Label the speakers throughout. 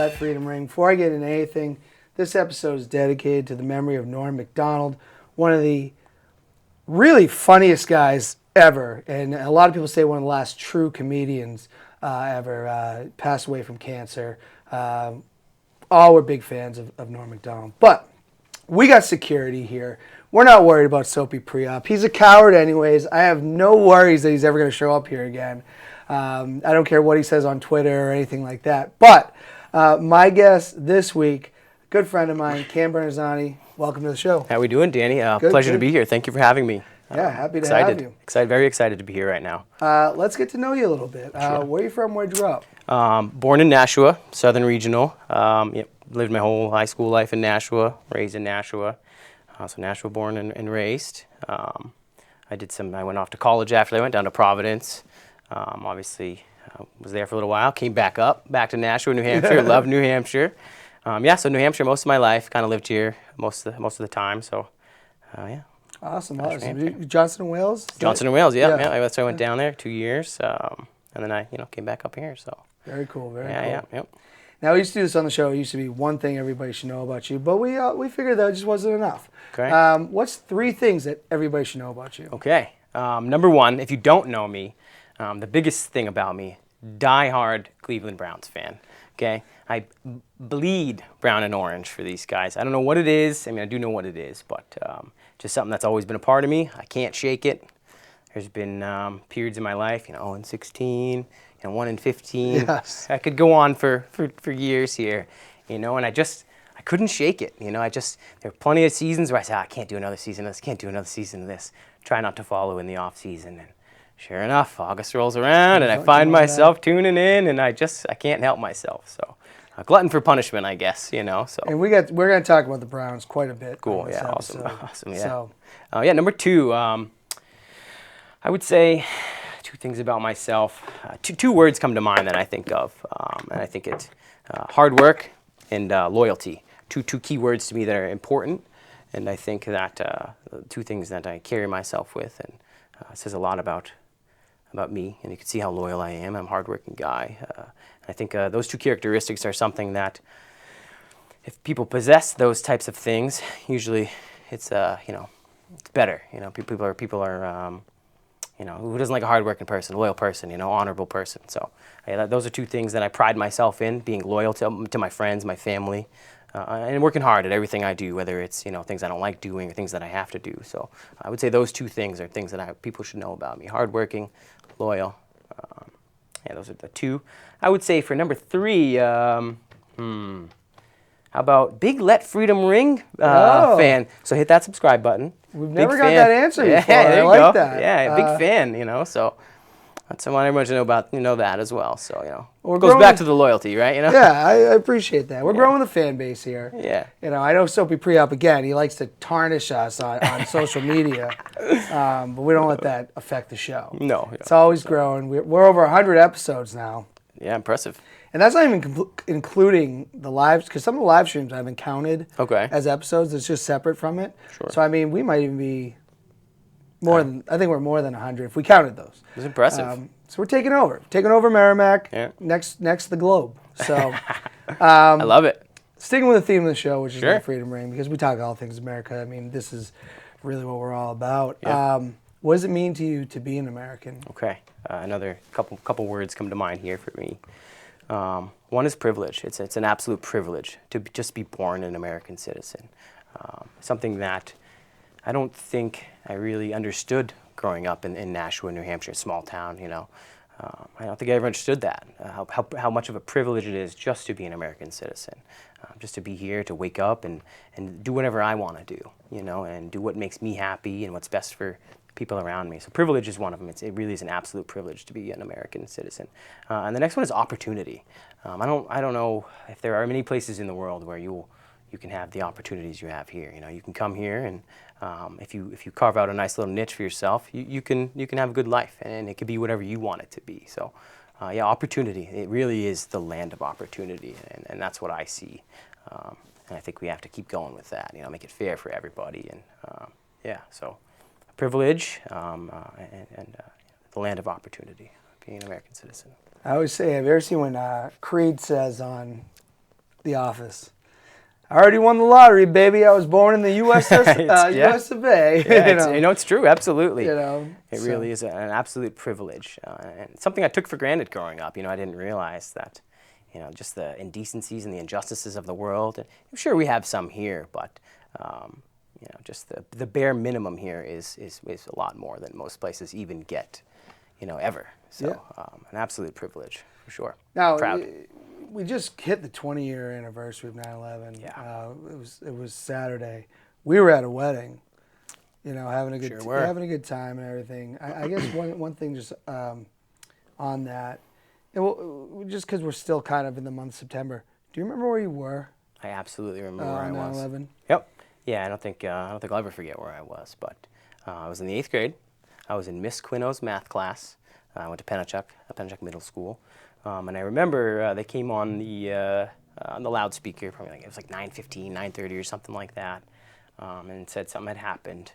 Speaker 1: Let Freedom Ring. Before I get into anything, this episode is dedicated to the memory of Norm MacDonald, one of the really funniest guys ever, and a lot of people say one of the last true comedians ever. Passed away from cancer. All were big fans of Norm MacDonald. But we got security here. We're not worried about Soapy pre-op. He's a coward anyways. I have no worries that he's ever going to show up here again. I don't care what he says on Twitter or anything like that. But my guest this week, good friend of mine, Cam Bernazzani. Welcome to the show.
Speaker 2: How we doing, Danny? Pleasure to be here. Thank you for having me.
Speaker 1: Yeah, happy to have you.
Speaker 2: Very excited to be here right now.
Speaker 1: Let's get to know you a little bit.
Speaker 2: Sure.
Speaker 1: Where are you from? Where'd you grow up?
Speaker 2: Born in Nashua, Southern Regional. Lived my whole high school life in Nashua, raised in Nashua. So Nashua born and raised. I went off to college after. I went down to Providence. Obviously, was there for a little while. Came back to Nashua, New Hampshire. Loved New Hampshire. So New Hampshire most of my life. Kind of lived here most of the time. So, yeah.
Speaker 1: Awesome. Johnson and Wales?
Speaker 2: Johnson and Wales, yeah. That's why I went down there 2 years, and then I came back up here. So
Speaker 1: very cool. Very cool.
Speaker 2: Yeah. Yep.
Speaker 1: Now, we used to do this on the show. It used to be one thing everybody should know about you, but we figured that just wasn't enough.
Speaker 2: Okay.
Speaker 1: What's 3 things that everybody should know about you?
Speaker 2: Okay. Number one, if you don't know me, the biggest thing about me, diehard Cleveland Browns fan. Okay. I bleed brown and orange for these guys. I don't know what it is. I mean, I do know what it is, but just something that's always been a part of me. I can't shake it. There's been periods in my life, 0-16, 1-15.
Speaker 1: Yes.
Speaker 2: I could go on for years here, and I couldn't shake it. There were plenty of seasons where I said, I can't do another season of this, can't do another season of this. Try not to follow in the off season. And sure enough, August rolls around and I find myself tuning in, and I can't help myself. So a glutton for punishment, I guess, So.
Speaker 1: And we're going to talk about the Browns quite a bit.
Speaker 2: Cool, yeah, awesome, yeah.
Speaker 1: So.
Speaker 2: Number 2, I would say 2 things about myself. Two words come to mind that I think of, and I think it's hard work and loyalty. Two key words to me that are important, and I think that 2 things that I carry myself with, and says a lot about me, and you can see how loyal I am. I'm a hardworking guy. I think those 2 characteristics are something that if people possess those types of things, usually it's it's better. People are who doesn't like a hardworking person, a loyal person, honorable person. So those are 2 things that I pride myself in: being loyal to my friends, my family, and working hard at everything I do, whether it's things I don't like doing or things that I have to do. So I would say those 2 things are things that people should know about me: hardworking, loyal. Those are the 2. I would say for number 3, how about big Let Freedom Ring fan? So hit that subscribe button.
Speaker 1: We've never got that answer before.
Speaker 2: Yeah, there you
Speaker 1: I like
Speaker 2: go.
Speaker 1: that.
Speaker 2: Yeah, big fan, so that's what I want everyone to know about, that as well. So,
Speaker 1: Well,
Speaker 2: it goes back to the loyalty, right?
Speaker 1: Yeah, I appreciate that. We're growing the fan base here.
Speaker 2: Yeah.
Speaker 1: I know Soapy pre-op again. He likes to tarnish us on social media, but we don't let that affect the show.
Speaker 2: No.
Speaker 1: It's always growing. We're over 100 episodes now.
Speaker 2: Yeah, impressive.
Speaker 1: And that's not even including the lives, because some of the live streams I haven't counted as episodes. It's just separate from it.
Speaker 2: Sure.
Speaker 1: So, we might even be I think we're more than 100 if we counted those.
Speaker 2: It's impressive.
Speaker 1: So we're taking over Merrimack, next the globe. So
Speaker 2: I love it.
Speaker 1: Sticking with the theme of the show, which is the Freedom Ring, because we talk all things America. This is really what we're all about.
Speaker 2: Yeah.
Speaker 1: What does it mean to you to be an American?
Speaker 2: Okay. Another couple words come to mind here for me. One is privilege. It's an absolute privilege to just be born an American citizen. Something that I don't think I really understood growing up in Nashua, New Hampshire, a small town. I don't think I ever understood that, how much of a privilege it is just to be an American citizen, just to be here, to wake up and do whatever I want to do, and do what makes me happy and what's best for people around me. So privilege is one of them. It really is an absolute privilege to be an American citizen. And the next one is opportunity. I don't know if there are many places in the world where you can have the opportunities you have here. You can come here, and if you carve out a nice little niche for yourself, you can have a good life, and it could be whatever you want it to be. So opportunity. It really is the land of opportunity, and that's what I see. And I think we have to keep going with that. Make it fair for everybody, and so privilege and the land of opportunity, being an American citizen.
Speaker 1: I always say, have you ever seen when Creed says on The Office. I already won the lottery, baby. I was born in the US of A.
Speaker 2: Yeah, it's true, absolutely. It
Speaker 1: so.
Speaker 2: really is an absolute privilege, and something I took for granted growing up. I didn't realize that, just the indecencies and the injustices of the world. And I'm sure we have some here, but just the bare minimum here is a lot more than most places even get, ever. So an absolute privilege for sure.
Speaker 1: Now,
Speaker 2: proud.
Speaker 1: We just hit the 20-year anniversary of 9/11.
Speaker 2: Yeah.
Speaker 1: It was Saturday. We were at a wedding, having a good time and everything. I guess one thing just on that, and just because we're still kind of in the month of September. Do you remember where you were?
Speaker 2: I absolutely remember where I was.
Speaker 1: 9/11.
Speaker 2: Yep. Yeah, I don't think I'll ever forget where I was, but I was in the 8th grade. I was in Miss Quino's math class. I went to Pennachuck Middle School. And I remember they came on the loudspeaker, probably it was like 9:15, 9:30 or something like that, and said something had happened.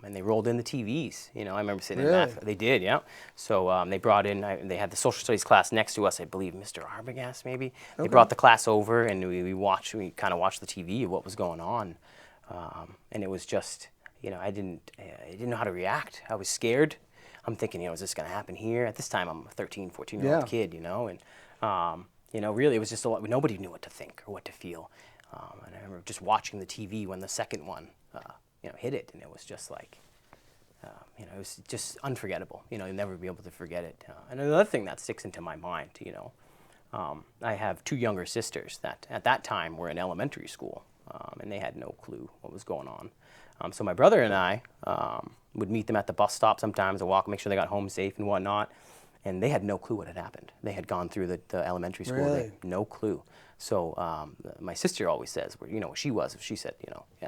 Speaker 2: And they rolled in the TVs. I remember sitting in math. They did, yeah. So they brought in, they had the social studies class next to us, I believe, Mr. Arbogast maybe. They brought the class over, and we kind of watched the TV of what was going on. And it was just, I didn't know how to react. I was scared. I'm thinking, is this going to happen here? At this time, I'm a 13, 14-year-old kid, and really, it was just a lot. Nobody knew what to think or what to feel. And I remember just watching the TV when the second one, hit it, and it was just like, it was just unforgettable. You'll never be able to forget it. And another thing that sticks into my mind, I have 2 younger sisters that at that time were in elementary school, and they had no clue what was going on. So my brother and I would meet them at the bus stop sometimes and walk, make sure they got home safe and whatnot. And they had no clue what had happened. They had gone through the elementary school.
Speaker 1: Really?
Speaker 2: They had no clue. So my sister always says, where she was. She said,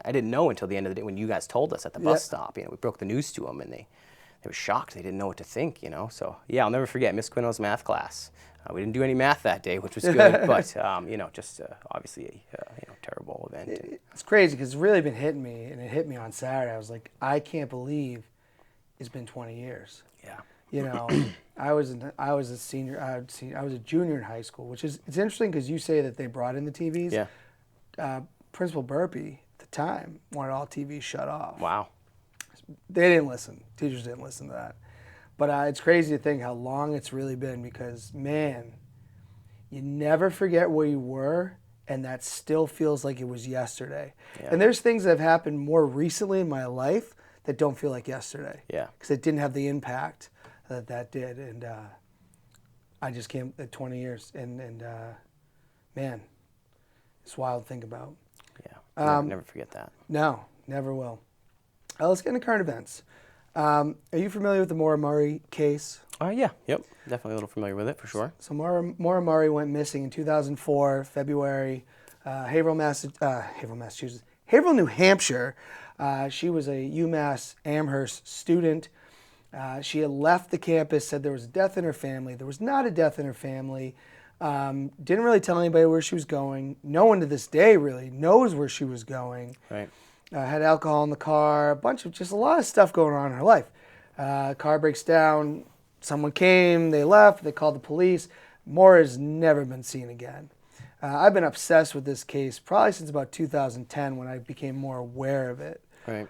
Speaker 2: I didn't know until the end of the day when you guys told us at the bus stop. We broke the news to them, and they were shocked. They didn't know what to think. So yeah, I'll never forget Miss Quino's math class. We didn't do any math that day, which was good, but just obviously a terrible event.
Speaker 1: It's crazy because it's really been hitting me, and it hit me on Saturday. I was like, I can't believe it's been 20 years.
Speaker 2: Yeah.
Speaker 1: I was a senior. I was a junior in high school, it's interesting because you say that they brought in the TVs.
Speaker 2: Yeah.
Speaker 1: Principal Burpee at the time wanted all TVs shut off.
Speaker 2: Wow.
Speaker 1: They didn't listen. Teachers didn't listen to that. But it's crazy to think how long it's really been because, man, you never forget where you were, and that still feels like it was yesterday.
Speaker 2: Yeah.
Speaker 1: And there's things that have happened more recently in my life that don't feel like yesterday.
Speaker 2: Yeah.
Speaker 1: Because it didn't have the impact that did. And I just came at 20 years. And man, it's wild to think about.
Speaker 2: Yeah. Never forget that.
Speaker 1: No, never will. Let's get into current events. Are you familiar with the Maura Murray case?
Speaker 2: Yeah, yep, definitely a little familiar with it for sure.
Speaker 1: So Maura Murray went missing in 2004, February, Haverhill, Massachusetts, Haverhill, New Hampshire. She was a UMass Amherst student. She had left the campus, said there was a death in her family. There was not a death in her family. Didn't really tell anybody where she was going. No one to this day really knows where she was going.
Speaker 2: Right.
Speaker 1: Had alcohol in the car, just a lot of stuff going on in her life. Car breaks down, someone came, they left, they called the police. Maura's never been seen again. I've been obsessed with this case probably since about 2010 when I became more aware of it.
Speaker 2: Right.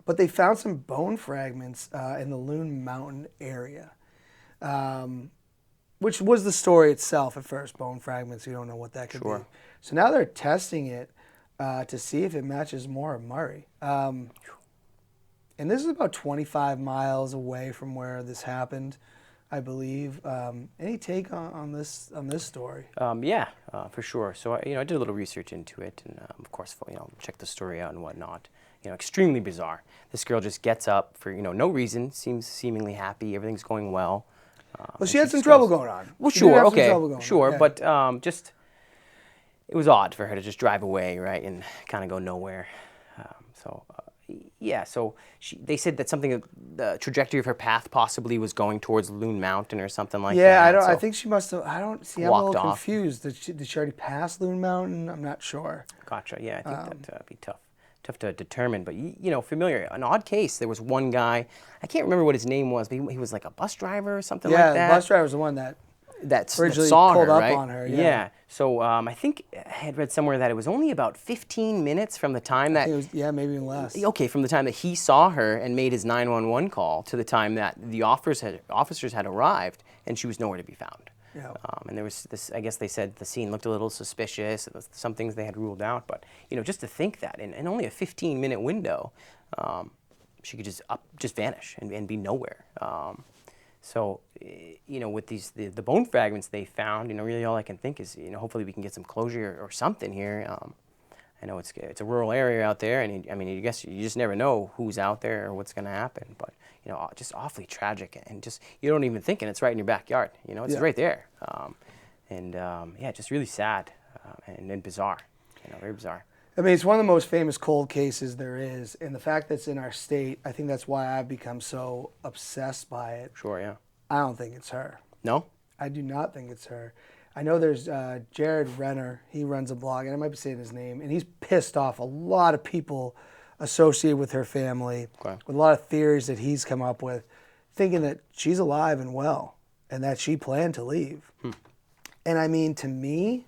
Speaker 1: But they found some bone fragments in the Loon Mountain area, which was the story itself at first, bone fragments. You don't know what that could be. So now they're testing it to see if it matches Maura Murray. And this is about 25 miles away from where this happened, I believe. Any take on this story?
Speaker 2: Yeah, for sure. So I did a little research into it, and of course, checked the story out and whatnot. Extremely bizarre. This girl just gets up for no reason, seems seemingly happy, everything's going well.
Speaker 1: Well, she had some trouble going on.
Speaker 2: Well, sure, okay,
Speaker 1: sure,
Speaker 2: yeah. But just it was odd for her to just drive away, right, and kind of go nowhere. So they said that the trajectory of her path possibly was going towards Loon Mountain or something like that.
Speaker 1: Yeah, I think she must have. I'm a little
Speaker 2: off.
Speaker 1: confused. Did she already pass Loon Mountain? I'm not sure.
Speaker 2: Gotcha. Yeah, I think that'd be tough to determine. But familiar, an odd case. There was one guy. I can't remember what his name was, but he was like a bus driver or something like that.
Speaker 1: Yeah, the bus driver was the one that
Speaker 2: that
Speaker 1: originally
Speaker 2: saw
Speaker 1: pulled
Speaker 2: her,
Speaker 1: up
Speaker 2: right?
Speaker 1: on her. Yeah.
Speaker 2: So I think I had read somewhere that it was only about 15 minutes from the time
Speaker 1: I
Speaker 2: that
Speaker 1: think it was, yeah, maybe even less.
Speaker 2: okay, from the time that he saw her and made his 911 call to the time that the officers had arrived, and she was nowhere to be found.
Speaker 1: Yeah.
Speaker 2: And there was this, I guess they said the scene looked a little suspicious, and some things they had ruled out, but just to think that in only a 15-minute window, she could just vanish and be nowhere. So, with the bone fragments they found, really all I can think is, hopefully we can get some closure or something here. I know it's a rural area out there, and I guess you just never know who's out there or what's going to happen. But just awfully tragic, and just you don't even think, and it's right in your backyard. It's right there, just really sad and bizarre. Very bizarre.
Speaker 1: I mean, it's one of the most famous cold cases there is, and the fact that it's in our state, I think that's why I've become so obsessed by it.
Speaker 2: Sure, yeah.
Speaker 1: I don't think it's her.
Speaker 2: No?
Speaker 1: I do not think it's her. I know there's Jared Renner. He runs a blog, and I might be saying his name, and he's pissed off a lot of people associated with her family, with a lot of theories that he's come up with, thinking that she's alive and well, and that she planned to leave. And I mean, to me,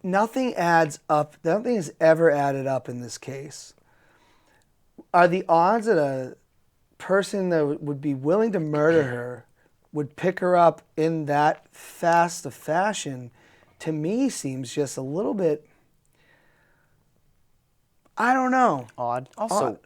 Speaker 1: nothing adds up. Nothing has ever added up in this case. Are the odds that a person that would be willing to murder her would pick her up in that fast a fashion, to me, seems just a little bit, I don't know.
Speaker 2: Odd. Also,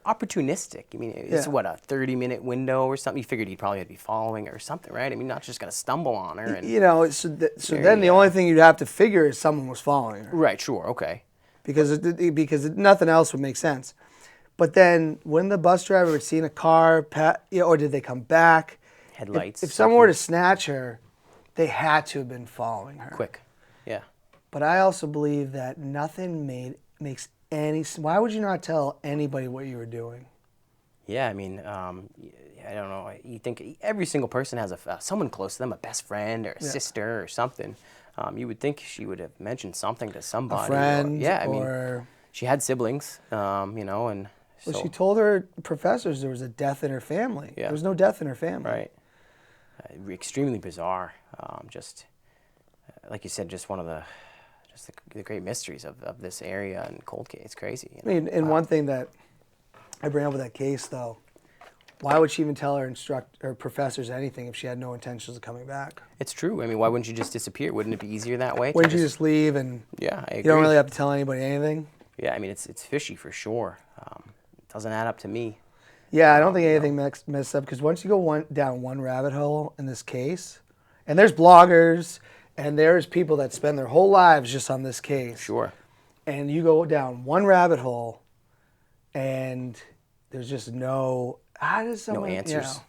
Speaker 2: opportunistic. I mean, it's what, a 30-minute window or something? You figured he'd probably be following her or something, right? I mean, not just going to stumble on her. And,
Speaker 1: so then the only thing you'd have to figure is someone was following her.
Speaker 2: Right, sure, okay.
Speaker 1: Because nothing else would make sense. But then, when the bus driver had seen a car, or did they come back?
Speaker 2: Headlights.
Speaker 1: If someone were to snatch her, they had to have been following her.
Speaker 2: Quick, yeah.
Speaker 1: But I also believe that nothing makes any. Why would you not tell anybody what you were doing?
Speaker 2: Yeah, I mean, I don't know. You think every single person has someone close to them, a best friend or a sister or something. You would think she would have mentioned something to somebody.
Speaker 1: A friend,
Speaker 2: I mean, she had siblings, and.
Speaker 1: Well, she told her professors there was a death in her family. Yeah. There was no death in her family.
Speaker 2: Right. Extremely bizarre. Like you said, just one of the great mysteries of this area and cold case. It's crazy.
Speaker 1: I mean, and one thing that I bring up with that case, though, why would she even tell her professors anything if she had no intentions of coming back?
Speaker 2: It's true. I mean, why wouldn't you just disappear? Wouldn't it be easier that way?
Speaker 1: Wouldn't you just leave and
Speaker 2: I agree.
Speaker 1: You don't really have to tell anybody anything?
Speaker 2: Yeah, I mean, it's fishy for sure. Doesn't add up to me.
Speaker 1: Yeah, I don't think anything messed up, because once you go down one rabbit hole in this case, and there's bloggers and there's people that spend their whole lives just on this case.
Speaker 2: Sure.
Speaker 1: And you go down one rabbit hole, and there's just no
Speaker 2: answers.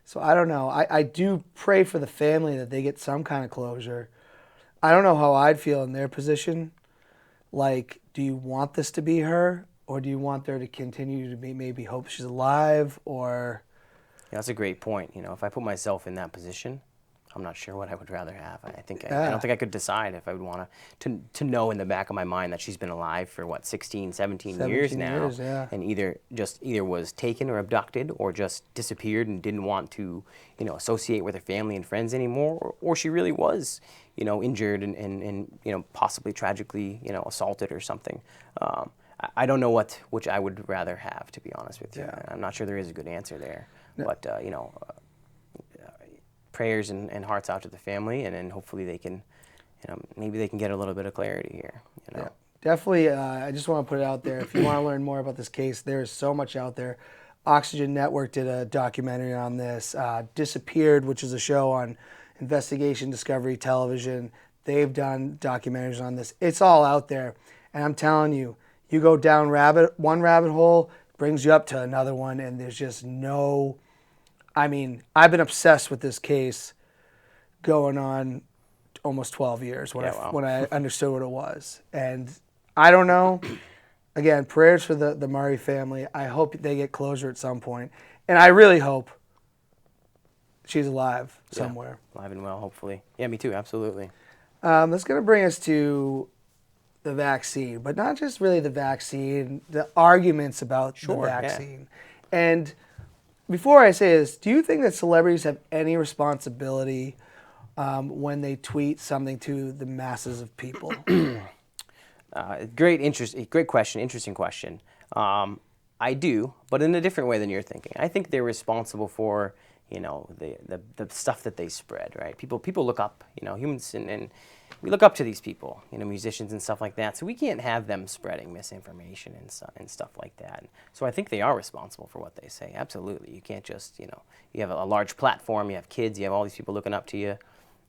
Speaker 1: So I don't know. I do pray for the family that they get some kind of closure. I don't know how I'd feel in their position. Like, do you want this to be her? Or do you want there to continue to maybe hope she's alive? Or
Speaker 2: that's a great point. If I put myself in that position, I'm not sure what I would rather have. I don't think I could decide if I would want to know in the back of my mind that she's been alive for 16, 17 years now, and either was taken or abducted, or just disappeared and didn't want to associate with her family and friends anymore, or she really was injured and possibly tragically assaulted or something. I don't know which I would rather have, to be honest with you. Yeah. I'm not sure there is a good answer there. No. But, prayers and hearts out to the family, and then hopefully they can, maybe they can get a little bit of clarity here.
Speaker 1: Yeah. Definitely, I just want to put it out there. If you want to learn more about this case, there is so much out there. Oxygen Network did a documentary on this. Disappeared, which is a show on Investigation Discovery Television. They've done documentaries on this. It's all out there. And I'm telling you, you go down one rabbit hole, brings you up to another one, and there's just no... I mean, I've been obsessed with this case going on almost 12 years when I understood what it was. And I don't know. Again, prayers for the Murray family. I hope they get closure at some point. And I really hope she's alive somewhere.
Speaker 2: Alive and well, hopefully. Yeah, me too, absolutely.
Speaker 1: That's going to bring us to the vaccine, but not just really the vaccine, the arguments about the vaccine. Yeah. And before I say this, do you think that celebrities have any responsibility when they tweet something to the masses of people?
Speaker 2: Great question, interesting question. I do, but in a different way than you're thinking. I think they're responsible for, the stuff that they spread, right? People look up, humans, and we look up to these people, musicians and stuff like that. So we can't have them spreading misinformation and stuff like that. So I think they are responsible for what they say. Absolutely. You can't just, you have a large platform, you have kids, you have all these people looking up to you.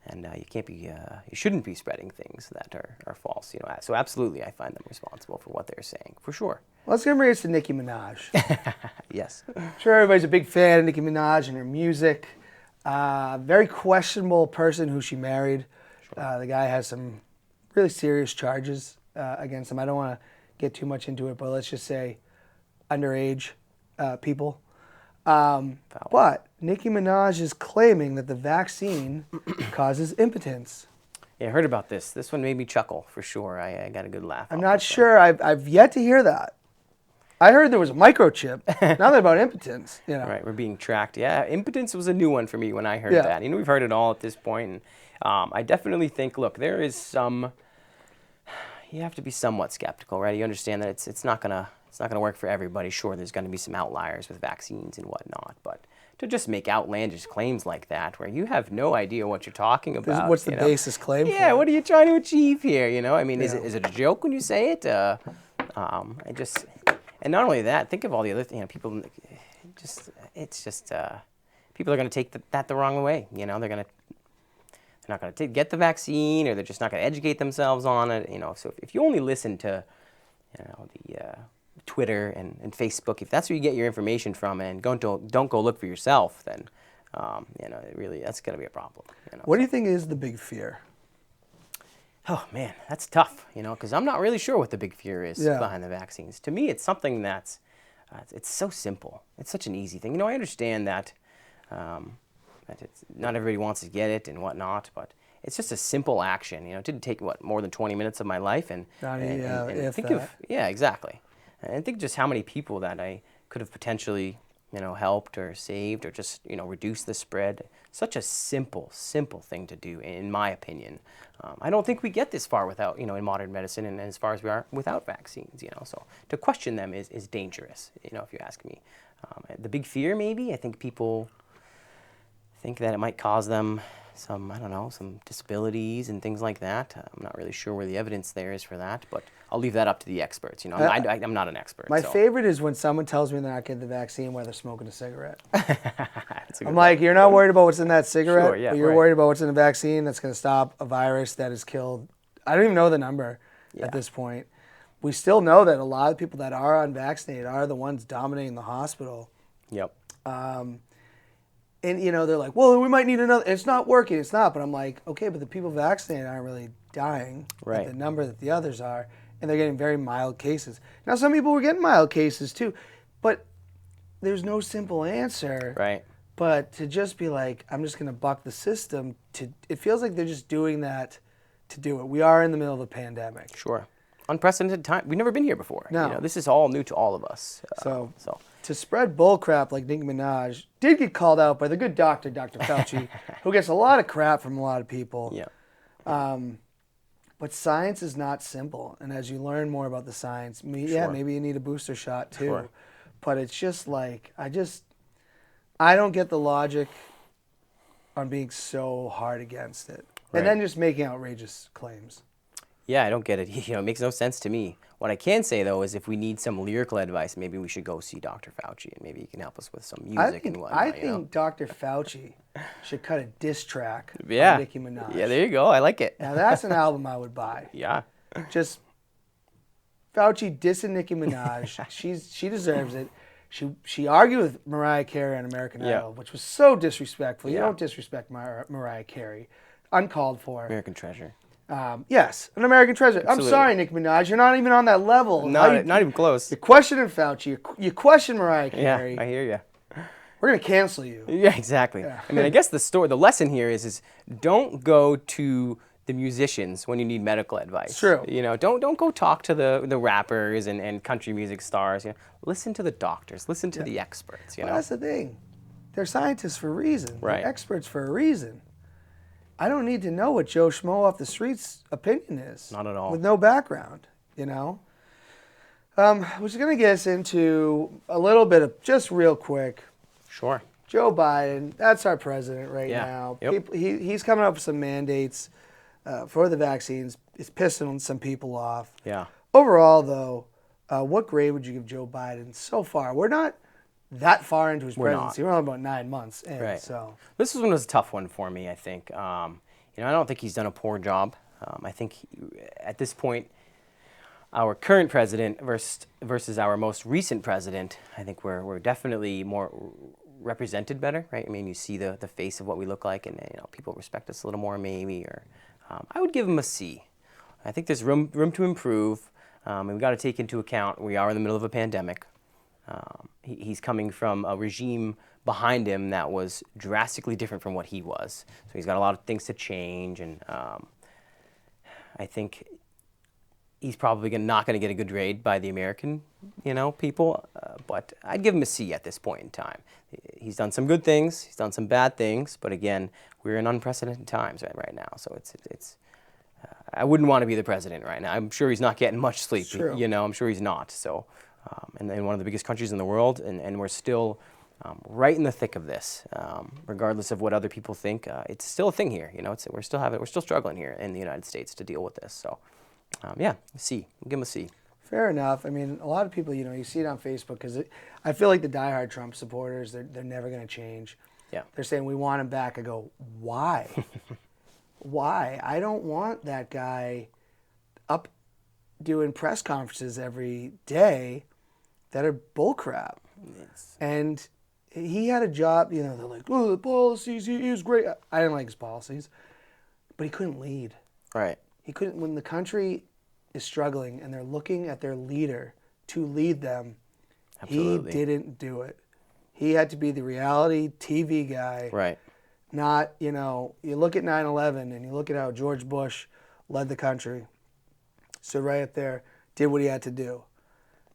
Speaker 2: And you can't be, you shouldn't be spreading things that are false. So absolutely, I find them responsible for what they're saying, for sure.
Speaker 1: Let's get bring us to Nicki Minaj.
Speaker 2: Yes.
Speaker 1: I'm sure everybody's a big fan of Nicki Minaj and her music. Very questionable person who she married. Sure. The guy has some really serious charges against him. I don't want to get too much into it, but let's just say underage people. But Nicki Minaj is claiming that the vaccine causes impotence.
Speaker 2: Yeah, I heard about this. This one made me chuckle, for sure. I got a good laugh.
Speaker 1: I'm not sure. I've yet to hear that. I heard there was a microchip. Nothing about impotence.
Speaker 2: Right, we're being tracked. Yeah, impotence was a new one for me when I heard that. We've heard it all at this point. And, I definitely think, look, there is some... You have to be somewhat skeptical, right? You understand that it's not gonna work for everybody. Sure, there's going to be some outliers with vaccines and whatnot, but to just make outlandish claims like that, where you have no idea what you're talking about.
Speaker 1: What's the basis claim for?
Speaker 2: Yeah, what are you trying to achieve here? I mean, is it a joke when you say it? And not only that, think of all the other people. People are going to take that the wrong way. They're not going to get the vaccine, or they're just not going to educate themselves on it. So if you only listen to, the Twitter and Facebook, if that's where you get your information from, and don't go look for yourself, then really that's going to be a problem.
Speaker 1: What do you think is the big fear?
Speaker 2: Oh man, that's tough. Because I'm not really sure what the big fear is behind the vaccines. To me, it's something that's it's so simple. It's such an easy thing. I understand that. Not everybody wants to get it and whatnot, but it's just a simple action. It didn't take more than 20 minutes of my life, and think of exactly, and think just how many people that I could have potentially helped or saved or just reduced the spread. Such a simple thing to do, in my opinion. I don't think we get this far without in modern medicine, and as far as we are without vaccines. So to question them is dangerous. If you ask me, the big fear maybe I think people think that it might cause them some disabilities and things like that. I'm not really sure where the evidence there is for that, but I'll leave that up to the experts. I'm not an expert.
Speaker 1: My favorite is when someone tells me they're not getting the vaccine while they're smoking a cigarette. I'm like, you're not worried about what's in that cigarette,
Speaker 2: sure, yeah,
Speaker 1: but you're worried about what's in the vaccine that's going to stop a virus that has killed, I don't even know the number at this point. We still know that a lot of people that are unvaccinated are the ones dominating the hospital.
Speaker 2: Yep.
Speaker 1: And, they're like, well, we might need another. It's not working. It's not. But I'm like, okay, but the people vaccinated aren't really dying at the number that the others are. And they're getting very mild cases. Now, some people were getting mild cases, too. But there's no simple answer.
Speaker 2: Right.
Speaker 1: But to just be like, I'm just going to buck the system, it feels like they're just doing that to do it. We are in the middle of a pandemic.
Speaker 2: Sure. Unprecedented time. We've never been here before.
Speaker 1: No.
Speaker 2: This is all new to all of us.
Speaker 1: So to spread bullcrap like Nicki Minaj did get called out by the good doctor, Dr. Fauci, who gets a lot of crap from a lot of people.
Speaker 2: Yeah.
Speaker 1: But science is not simple. And as you learn more about the science, maybe you need a booster shot too. Sure. But it's just like, I don't get the logic on being so hard against it. Right. And then just making outrageous claims.
Speaker 2: Yeah, I don't get it. It makes no sense to me. What I can say, though, is if we need some lyrical advice, maybe we should go see Dr. Fauci, and maybe he can help us with some music and whatnot.
Speaker 1: I think Dr. Fauci should cut a diss track on Nicki Minaj.
Speaker 2: Yeah, there you go. I like it.
Speaker 1: Now, that's an album I would buy.
Speaker 2: Yeah.
Speaker 1: Just Fauci dissing Nicki Minaj. She deserves it. She argued with Mariah Carey on American Idol, which was so disrespectful. You don't disrespect Mariah Carey. Uncalled for.
Speaker 2: American treasure.
Speaker 1: Yes, an American treasure.
Speaker 2: Absolutely.
Speaker 1: I'm sorry, Nicki Minaj. You're not even on that level.
Speaker 2: Not even close.
Speaker 1: You're questioning Fauci. You question Mariah Carey.
Speaker 2: Yeah, I hear you.
Speaker 1: We're going to cancel you.
Speaker 2: Yeah, exactly. Yeah. I mean, I guess the lesson here is don't go to the musicians when you need medical advice.
Speaker 1: True.
Speaker 2: Don't go talk to the rappers and country music stars. Listen to the doctors. Listen to the experts.
Speaker 1: Well, that's the thing. They're scientists for a reason.
Speaker 2: Right.
Speaker 1: They're experts for a reason. I don't need to know what Joe Schmo off the street's opinion is.
Speaker 2: Not at all.
Speaker 1: With no background, you know? Which is going to get us into a little bit of, just real quick,
Speaker 2: Sure.
Speaker 1: Joe Biden, that's our president right
Speaker 2: Yeah.
Speaker 1: now.
Speaker 2: Yep.
Speaker 1: He's coming up with some mandates for the vaccines. It's pissing some people off.
Speaker 2: Yeah.
Speaker 1: Overall, though, what grade would you give Joe Biden so far? We're not that far into his presidency. We're only about 9 months in.
Speaker 2: Right.
Speaker 1: So
Speaker 2: This one was a tough one for me, I think. I don't think he's done a poor job. I think at this point, our current president versus our most recent president, I think we're definitely more represented better, right? I mean, you see the face of what we look like, and people respect us a little more, maybe. Or I would give him a C. I think there's room to improve, and we've got to take into account we are in the middle of a pandemic. He's coming from a regime behind him that was drastically different from what he was. So he's got a lot of things to change, and I think he's probably not going to get a good grade by the American, people. But I'd give him a C at this point in time. He's done some good things. He's done some bad things. But again, we're in unprecedented times right now. So it's. I wouldn't want to be the president right now. I'm sure he's not getting much sleep.
Speaker 1: True.
Speaker 2: I'm sure he's not. So, and in one of the biggest countries in the world, and we're still right in the thick of this. Regardless of what other people think, it's still a thing here. We're still struggling here in the United States to deal with this. So. C. I'll give him a C.
Speaker 1: fair enough. I mean, a lot of people, you see it on Facebook because I feel like the diehard Trump supporters, they're never going to change.
Speaker 2: Yeah.
Speaker 1: They're saying we want him back. I go, why? Why? I don't want that guy up doing press conferences every day that are bullcrap.
Speaker 2: Yes.
Speaker 1: And he had a job, they're like, oh, the policies, he was great. I didn't like his policies, but he couldn't lead.
Speaker 2: Right.
Speaker 1: He couldn't, when the country is struggling and they're looking at their leader to lead them,
Speaker 2: Absolutely.
Speaker 1: he didn't do it. He had to be the reality TV guy.
Speaker 2: Right.
Speaker 1: Not, you look at 9/11 and you look at how George Bush led the country. Stood right up there, did what he had to do.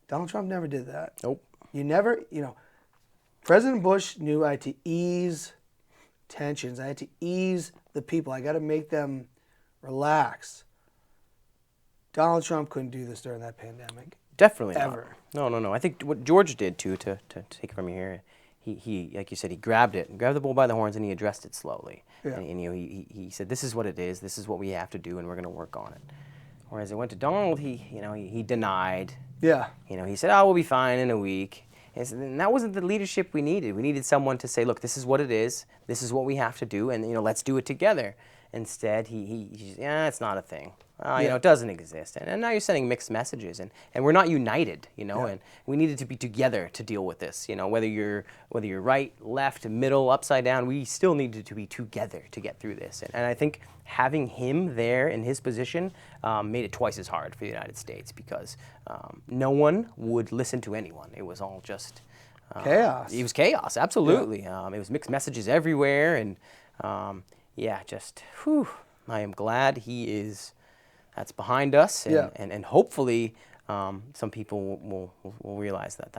Speaker 1: Donald Trump never did that.
Speaker 2: Nope.
Speaker 1: President Bush knew I had to ease tensions. I had to ease the people. I got to make them relax. Donald Trump couldn't do this during that pandemic.
Speaker 2: Definitely
Speaker 1: Ever.
Speaker 2: not. No. I think what George did too, to take it from you here, he like you said, he grabbed the bull by the horns and he addressed it slowly.
Speaker 1: Yeah.
Speaker 2: And he said, this is what it is. This is what we have to do, and we're going to work on it. Whereas it went to Donald, he denied.
Speaker 1: Yeah.
Speaker 2: He said, "Oh, we'll be fine in a week." And that wasn't the leadership we needed. We needed someone to say, "Look, this is what it is. This is what we have to do, and let's do it together." Instead, it's not a thing. It doesn't exist. And now you're sending mixed messages, and we're not united, and we needed to be together to deal with this. Whether you're right, left, middle, upside down, we still needed to be together to get through this. And I think having him there in his position made it twice as hard for the United States because no one would listen to anyone. It was all just
Speaker 1: Chaos.
Speaker 2: It was chaos, absolutely. Yeah. It was mixed messages everywhere, and I am glad that's behind us, and hopefully some people will realize that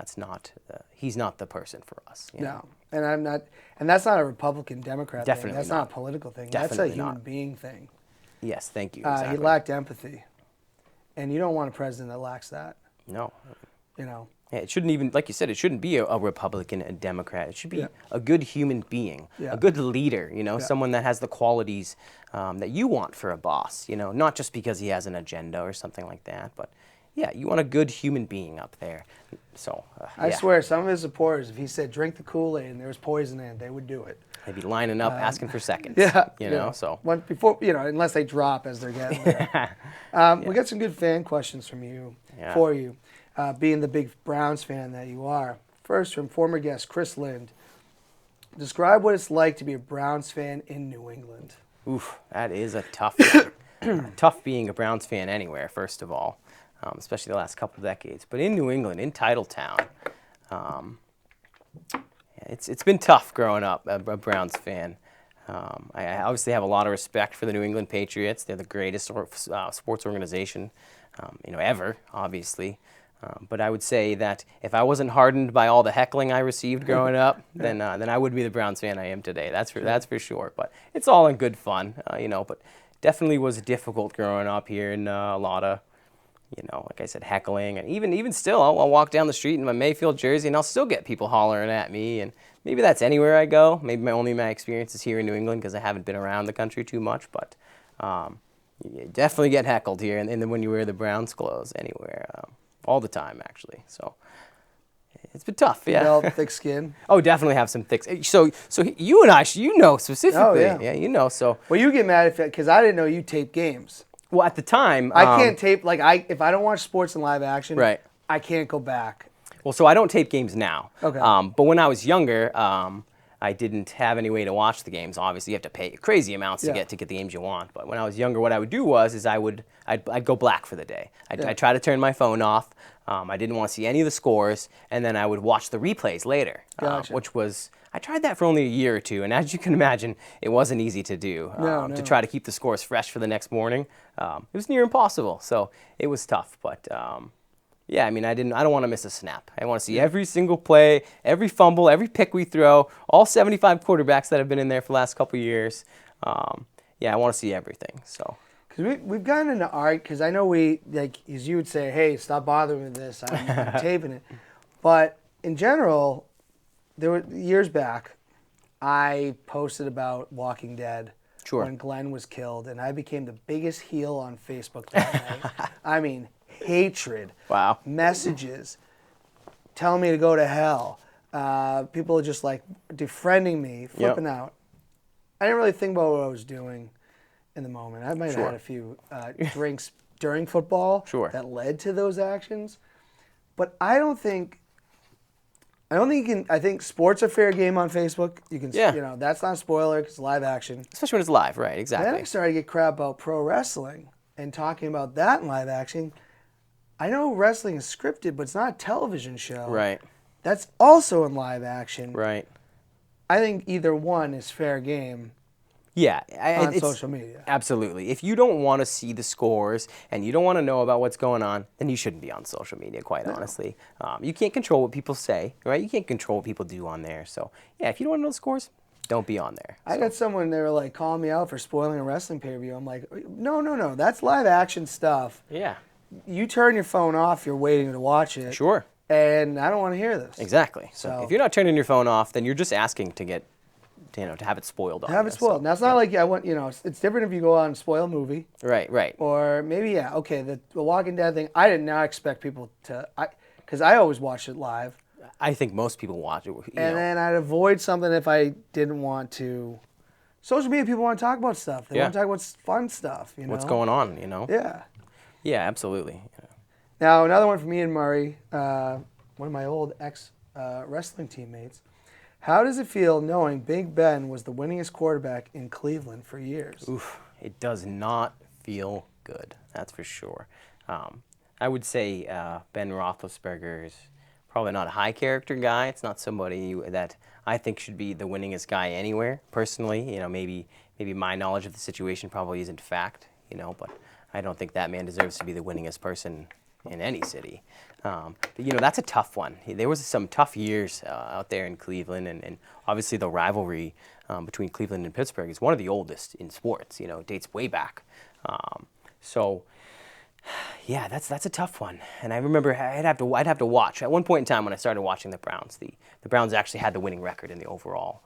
Speaker 2: he's not the person for us.
Speaker 1: No, and I'm not, and that's not a Republican Democrat
Speaker 2: Definitely
Speaker 1: thing. That's not a political thing.
Speaker 2: Definitely
Speaker 1: that's a human
Speaker 2: not.
Speaker 1: being thing.
Speaker 2: Yes, thank you.
Speaker 1: He
Speaker 2: Exactly.
Speaker 1: lacked empathy, and you don't want a president that lacks that.
Speaker 2: No. Yeah, it shouldn't even, like you said, it shouldn't be a Republican, a Democrat. It should be a good human being, a good leader, someone that has the qualities that you want for a boss, not just because he has an agenda or something like that, but you want a good human being up there. So,
Speaker 1: I swear, some of his supporters, if he said drink the Kool-Aid and there was poison in it, they would do it.
Speaker 2: They'd be lining up asking for seconds. So.
Speaker 1: Before, unless they drop as they're getting there. We got some good fan questions from you, for you. Being the big Browns fan that you are. First, from former guest Chris Lind. Describe what it's like to be a Browns fan in New England.
Speaker 2: Oof, that is a tough thing. Tough being a Browns fan anywhere, first of all, especially the last couple of decades. But in New England, in Titletown, it's been tough growing up, a Browns fan. I obviously have a lot of respect for the New England Patriots. They're the greatest sports organization, ever, obviously. But I would say that if I wasn't hardened by all the heckling I received growing up, then I would be the Browns fan I am today. That's for sure. But it's all in good fun, But definitely was difficult growing up here, and a lot of, like I said, heckling, and even still, I'll walk down the street in my Mayfield jersey, and I'll still get people hollering at me, and maybe that's anywhere I go. Maybe my experience is here in New England because I haven't been around the country too much, but you definitely get heckled here, and then when you wear the Browns clothes anywhere, all the time actually. So it's been tough. Yeah.
Speaker 1: Develop thick skin.
Speaker 2: Oh, definitely have some thick. So you and I, specifically.
Speaker 1: Oh, yeah.
Speaker 2: So.
Speaker 1: Well, you get mad because I didn't know you taped games.
Speaker 2: Well, at the time,
Speaker 1: I can't tape if I don't watch sports in live action.
Speaker 2: Right.
Speaker 1: I can't go back.
Speaker 2: Well, so I don't tape games now.
Speaker 1: Okay.
Speaker 2: But when I was younger, I didn't have any way to watch the games. Obviously, you have to pay crazy amounts to get the games you want. But when I was younger, what I would do is I'd go black for the day. I'd try to turn my phone off. I didn't want to see any of the scores, and then I would watch the replays later,
Speaker 1: Gotcha.
Speaker 2: which was, I tried that for only a year or two, and as you can imagine, it wasn't easy to do.
Speaker 1: No.
Speaker 2: To try to keep the scores fresh for the next morning. It was near impossible, so it was tough. But yeah, I mean, I don't want to miss a snap. I want to see every single play, every fumble, every pick we throw, all 75 quarterbacks that have been in there for the last couple of years. Yeah, I want to see everything. So.
Speaker 1: Because we've gotten into art, because I know as you would say, hey, stop bothering with this, I'm taping it. But in general, there were years back, I posted about Walking Dead when Glenn was killed, and I became the biggest heel on Facebook that night. I mean, hatred, messages, telling me to go to hell. People just like defriending me, flipping out. I didn't really think about what I was doing in the moment. I might have had a few drinks during football that led to those actions. But I think you can. I think sports are fair game on Facebook. You can, that's not a spoiler because it's live action.
Speaker 2: Especially when it's live, right? Exactly.
Speaker 1: Then I started to get crap about pro wrestling and talking about that in live action. I know wrestling is scripted, but it's not a television show.
Speaker 2: Right.
Speaker 1: That's also in live action.
Speaker 2: Right.
Speaker 1: I think either one is fair game.
Speaker 2: Yeah,
Speaker 1: on social media.
Speaker 2: Absolutely. If you don't want to see the scores and you don't want to know about what's going on, then you shouldn't be on social media, quite honestly. You can't control what people say, right? You can't control what people do on there. So, yeah, if you don't want to know the scores, don't be on there.
Speaker 1: I got someone, they were like calling me out for spoiling a wrestling pay-per-view. I'm like, no, that's live action stuff.
Speaker 2: Yeah.
Speaker 1: You turn your phone off, you're waiting to watch it.
Speaker 2: Sure.
Speaker 1: And I don't want to hear this.
Speaker 2: Exactly. So if you're not turning your phone off, then you're just asking to get, to have it spoiled on you.
Speaker 1: Have it spoiled. Now, it's not like I want, it's different if you go out and spoil a movie.
Speaker 2: Right.
Speaker 1: Or maybe, the Walking Dead thing, I did not expect people to, because I always watch it live.
Speaker 2: I think most people watch it.
Speaker 1: Then I'd avoid something if I didn't want to. Social media people want to talk about stuff. They want to talk about fun stuff,
Speaker 2: What's going on,
Speaker 1: Yeah.
Speaker 2: Yeah, absolutely.
Speaker 1: Now, another one for me and Murray, one of my old ex-wrestling teammates. How does it feel knowing Big Ben was the winningest quarterback in Cleveland for years?
Speaker 2: Oof, it does not feel good, that's for sure. I would say Ben Roethlisberger is probably not a high character guy. It's not somebody that I think should be the winningest guy anywhere, personally. Maybe my knowledge of the situation probably isn't fact, but I don't think that man deserves to be the winningest person in any city. But that's a tough one. There was some tough years out there in Cleveland, and obviously the rivalry between Cleveland and Pittsburgh is one of the oldest in sports. It dates way back. So yeah, that's a tough one. And I remember I'd have to watch. At one point in time when I started watching the Browns, the Browns actually had the winning record in the overall,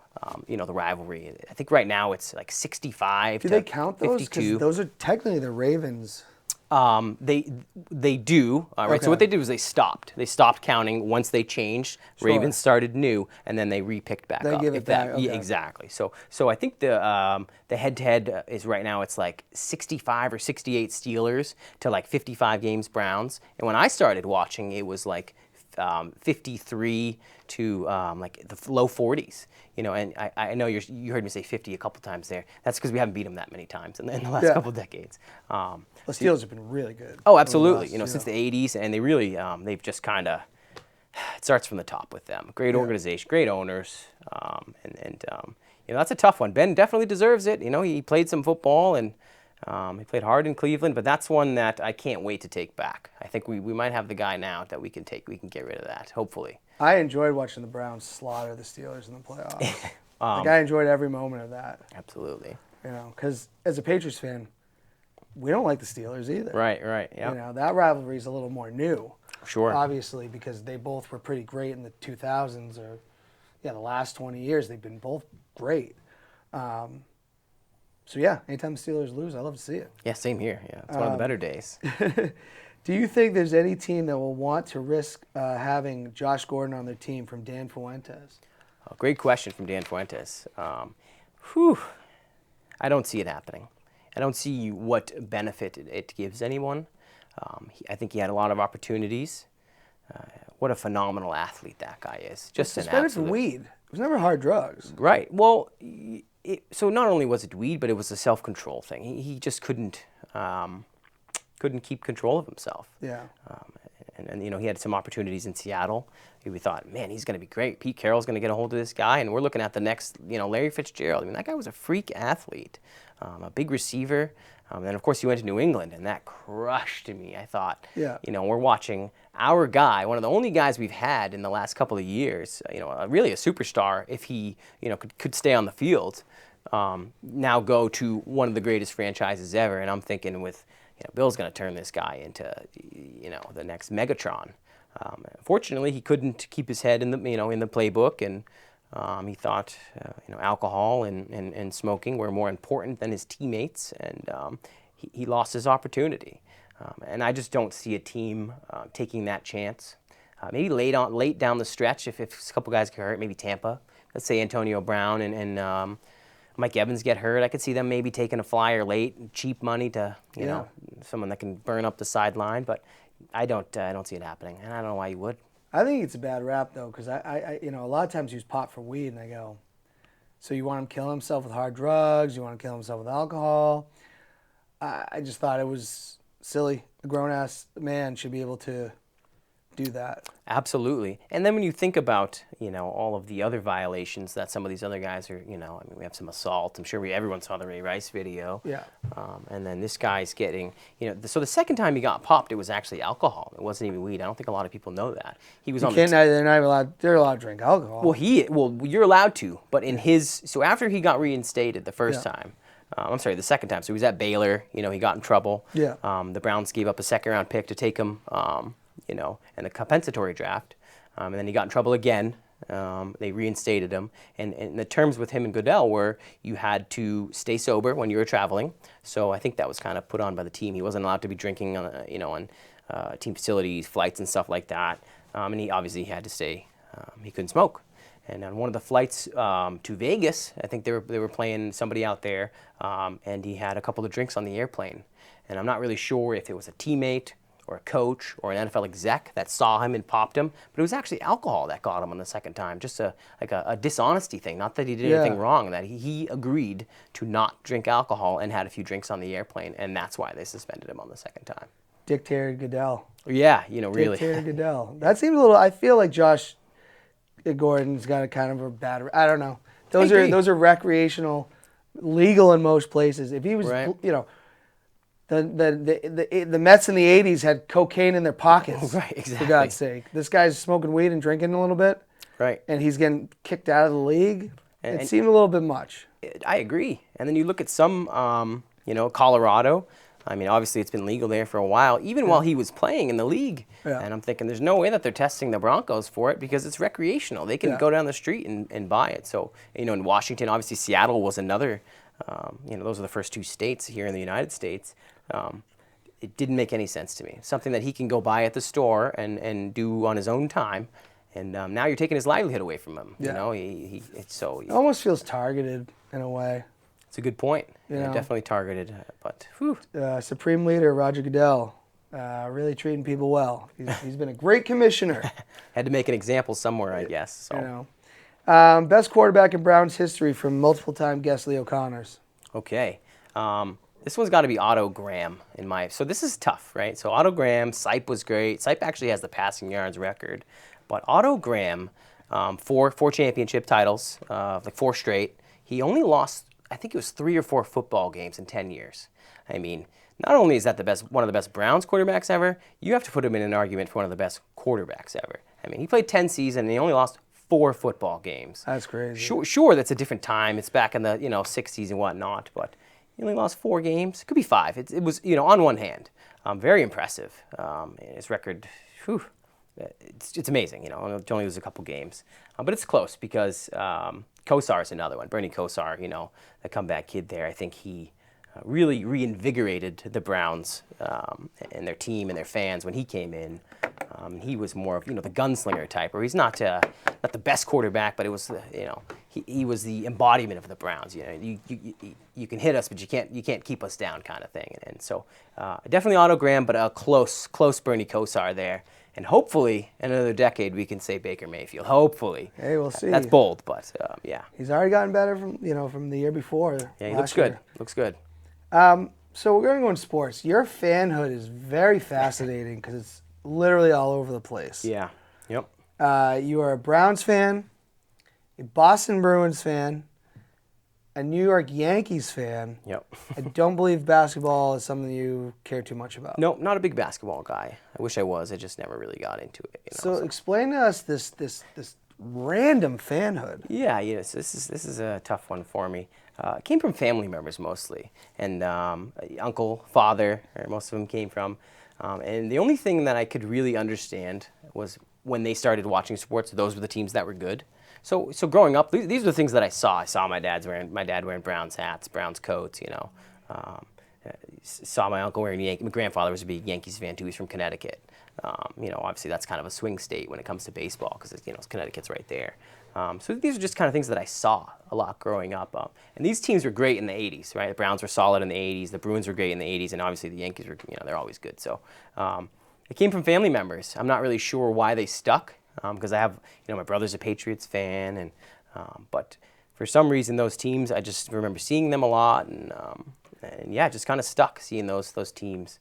Speaker 2: the rivalry. I think right now it's like 65 to 52.
Speaker 1: Do they count those? Because those are technically the Ravens.
Speaker 2: They do. Right.
Speaker 1: Okay.
Speaker 2: So what they did was they stopped. They stopped counting once they changed.
Speaker 1: Sure.
Speaker 2: Ravens started new, and then they repicked back up.
Speaker 1: They give it back. Okay.
Speaker 2: Yeah, exactly. So I think the head-to-head is right now it's like 65 or 68 Steelers to like 55 games Browns. And when I started watching, it was like 53 to like the low 40s. And I know you heard me say 50 a couple times there. That's because we haven't beat them that many times in the last couple decades.
Speaker 1: The Steelers have been really good.
Speaker 2: Oh, absolutely. Since the 80s, and they really, they've just kind of, it starts from the top with them. Great organization, great owners, and that's a tough one. Ben definitely deserves it. He played some football, and He played hard in Cleveland, but that's one that I can't wait to take back. I think we might have the guy now that we can take. We can get rid of that, hopefully.
Speaker 1: I enjoyed watching the Browns slaughter the Steelers in the playoffs. I enjoyed every moment of that.
Speaker 2: Absolutely.
Speaker 1: Because as a Patriots fan, we don't like the Steelers either.
Speaker 2: Right, yeah.
Speaker 1: That rivalry is a little more new.
Speaker 2: Sure.
Speaker 1: Obviously, because they both were pretty great in the 2000s or, the last 20 years, they've been both great. So, anytime the Steelers lose, I love to see it.
Speaker 2: Yeah, same here. Yeah, it's one of the better days.
Speaker 1: Do you think there's any team that will want to risk having Josh Gordon on their team, from Dan Fuentes?
Speaker 2: Oh, great question from Dan Fuentes. I don't see it happening. I don't see what benefit it gives anyone. I think he had a lot of opportunities. What a phenomenal athlete that guy is. Just an
Speaker 1: suspended
Speaker 2: absolute...
Speaker 1: for weed. It was never hard drugs.
Speaker 2: Right. Well, so not only was it weed, but it was a self-control thing. He just couldn't keep control of himself.
Speaker 1: Yeah.
Speaker 2: And he had some opportunities in Seattle. We thought, man, he's going to be great. Pete Carroll's going to get a hold of this guy, and we're looking at the next, Larry Fitzgerald. I mean, that guy was a freak athlete, a big receiver. And then, of course, he went to New England, and that crushed me. I thought, we're watching our guy, one of the only guys we've had in the last couple of years, really a superstar if he, could stay on the field, now go to one of the greatest franchises ever. And I'm thinking with, Bill's going to turn this guy into, the next Megatron. Fortunately, he couldn't keep his head in the, in the playbook, and he thought, alcohol and smoking were more important than his teammates, and he lost his opportunity. And I just don't see a team taking that chance. Maybe late down the stretch, if a couple guys get hurt, maybe Tampa. Let's say Antonio Brown and Mike Evans get hurt. I could see them maybe taking a flyer late, cheap money to, someone that can burn up the sideline. But I don't see it happening, and I don't know why you would.
Speaker 1: I think it's a bad rap, though, because I a lot of times use pot for weed, and I go, so you want him killing himself with hard drugs? You want him killing himself with alcohol? I just thought it was silly. A grown-ass man should be able to do that.
Speaker 2: Absolutely. And then when you think about, all of the other violations that some of these other guys are, we have some assault. I'm sure everyone saw the Ray Rice video.
Speaker 1: Yeah.
Speaker 2: And then this guy's getting, so the second time he got popped, it was actually alcohol. It wasn't even weed. I don't think a lot of people know that. He was
Speaker 1: they're not allowed. They're allowed to drink alcohol.
Speaker 2: Well, you're allowed to, but so after he got reinstated the first time, the second time. So he was at Baylor. He got in trouble.
Speaker 1: Yeah.
Speaker 2: The Browns gave up a second-round pick to take him. In a compensatory draft. And then he got in trouble again. They reinstated him. And the terms with him and Goodell were you had to stay sober when you were traveling. So I think that was kind of put on by the team. He wasn't allowed to be drinking on team facilities, flights and stuff like that. And he obviously had to stay. He couldn't smoke. And on one of the flights to Vegas, I think they were playing somebody out there, and he had a couple of drinks on the airplane. And I'm not really sure if it was a teammate or a coach or an NFL exec that saw him and popped him, but it was actually alcohol that got him on the second time, just a dishonesty thing. Not that he did anything wrong, that he agreed to not drink alcohol and had a few drinks on the airplane, and that's why they suspended him on the second time.
Speaker 1: Dictator Goodell.
Speaker 2: Yeah, really.
Speaker 1: Dictator Goodell. That seems a little, I feel like Josh Gordon's got a kind of a bad, I don't know. Those are recreational, legal in most places. If he was, The Mets in the 80s had cocaine in their pockets.
Speaker 2: Right, exactly.
Speaker 1: For God's sake. This guy's smoking weed and drinking a little bit.
Speaker 2: Right.
Speaker 1: And he's getting kicked out of the league. It seemed a little bit much.
Speaker 2: I agree. And then you look at some, Colorado. I mean, obviously it's been legal there for a while, even while he was playing in the league. Yeah. And I'm thinking there's no way that they're testing the Broncos for it because it's recreational. They can go down the street and buy it. So, in Washington, obviously Seattle was another, those are the first two states here in the United States. It didn't make any sense to me. Something that he can go buy at the store and do on his own time. And now you're taking his livelihood away from him.
Speaker 1: Yeah.
Speaker 2: It
Speaker 1: almost feels targeted in a way.
Speaker 2: It's a good point. Definitely targeted. But
Speaker 1: Supreme Leader Roger Goodell, really treating people well. He's been a great commissioner.
Speaker 2: Had to make an example somewhere, I guess. So.
Speaker 1: Best quarterback in Browns history from multiple-time guest Leo Connors.
Speaker 2: Okay. This one's got to be Otto Graham so this is tough, right? So Otto Graham, Sipe was great. Sipe actually has the passing yards record. But Otto Graham, four championship titles, 4 straight. He only lost I think it was 3 or 4 football games in 10 years. I mean, not only is that one of the best Browns quarterbacks ever, you have to put him in an argument for one of the best quarterbacks ever. I mean, he played 10 seasons and he only lost 4 football games.
Speaker 1: That's crazy.
Speaker 2: Sure, that's a different time. It's back in the 60s and whatnot, but he only lost 4 games. It could be 5. It was on one hand, very impressive. His record, whew, it's amazing. Only lose a couple games, but it's close because Kosar is another one. Bernie Kosar, the comeback kid there. I think he really reinvigorated the Browns and their team and their fans when he came in. He was more of the gunslinger type, where he's not the best quarterback, but it was he was the embodiment of the Browns. You can hit us, but you can't keep us down, kind of thing. And so definitely autogram, but a close Bernie Kosar there. And hopefully, in another decade, we can say Baker Mayfield. Hopefully.
Speaker 1: Hey, we'll see.
Speaker 2: That's bold, but yeah.
Speaker 1: He's already gotten better from the year before.
Speaker 2: Yeah, he looks good. Looks good.
Speaker 1: So we're going to go in sports. Your fanhood is very fascinating because it's literally all over the place.
Speaker 2: Yeah. Yep.
Speaker 1: You are a Browns fan, a Boston Bruins fan, a New York Yankees fan.
Speaker 2: Yep.
Speaker 1: I don't believe basketball is something you care too much about.
Speaker 2: No, not a big basketball guy. I wish I was. I just never really got into it.
Speaker 1: So explain to us this random fanhood.
Speaker 2: Yeah, this is a tough one for me. It came from family members mostly, and uncle, father, or most of them came from. And the only thing that I could really understand was when they started watching sports. Those were the teams that were good. So growing up, these are the things that I saw. I saw my dad wearing Browns hats, Browns coats. Saw my uncle wearing Yankees. My grandfather was a big Yankees fan too. He's from Connecticut. Obviously that's kind of a swing state when it comes to baseball because Connecticut's right there. So these are just kind of things that I saw a lot growing up. And these teams were great in the 80s, right? The Browns were solid in the 80s. The Bruins were great in the 80s. And obviously the Yankees were, they're always good. So it came from family members. I'm not really sure why they stuck because I have, my brother's a Patriots fan. And but for some reason, those teams, I just remember seeing them a lot. And yeah, just kind of stuck seeing those teams.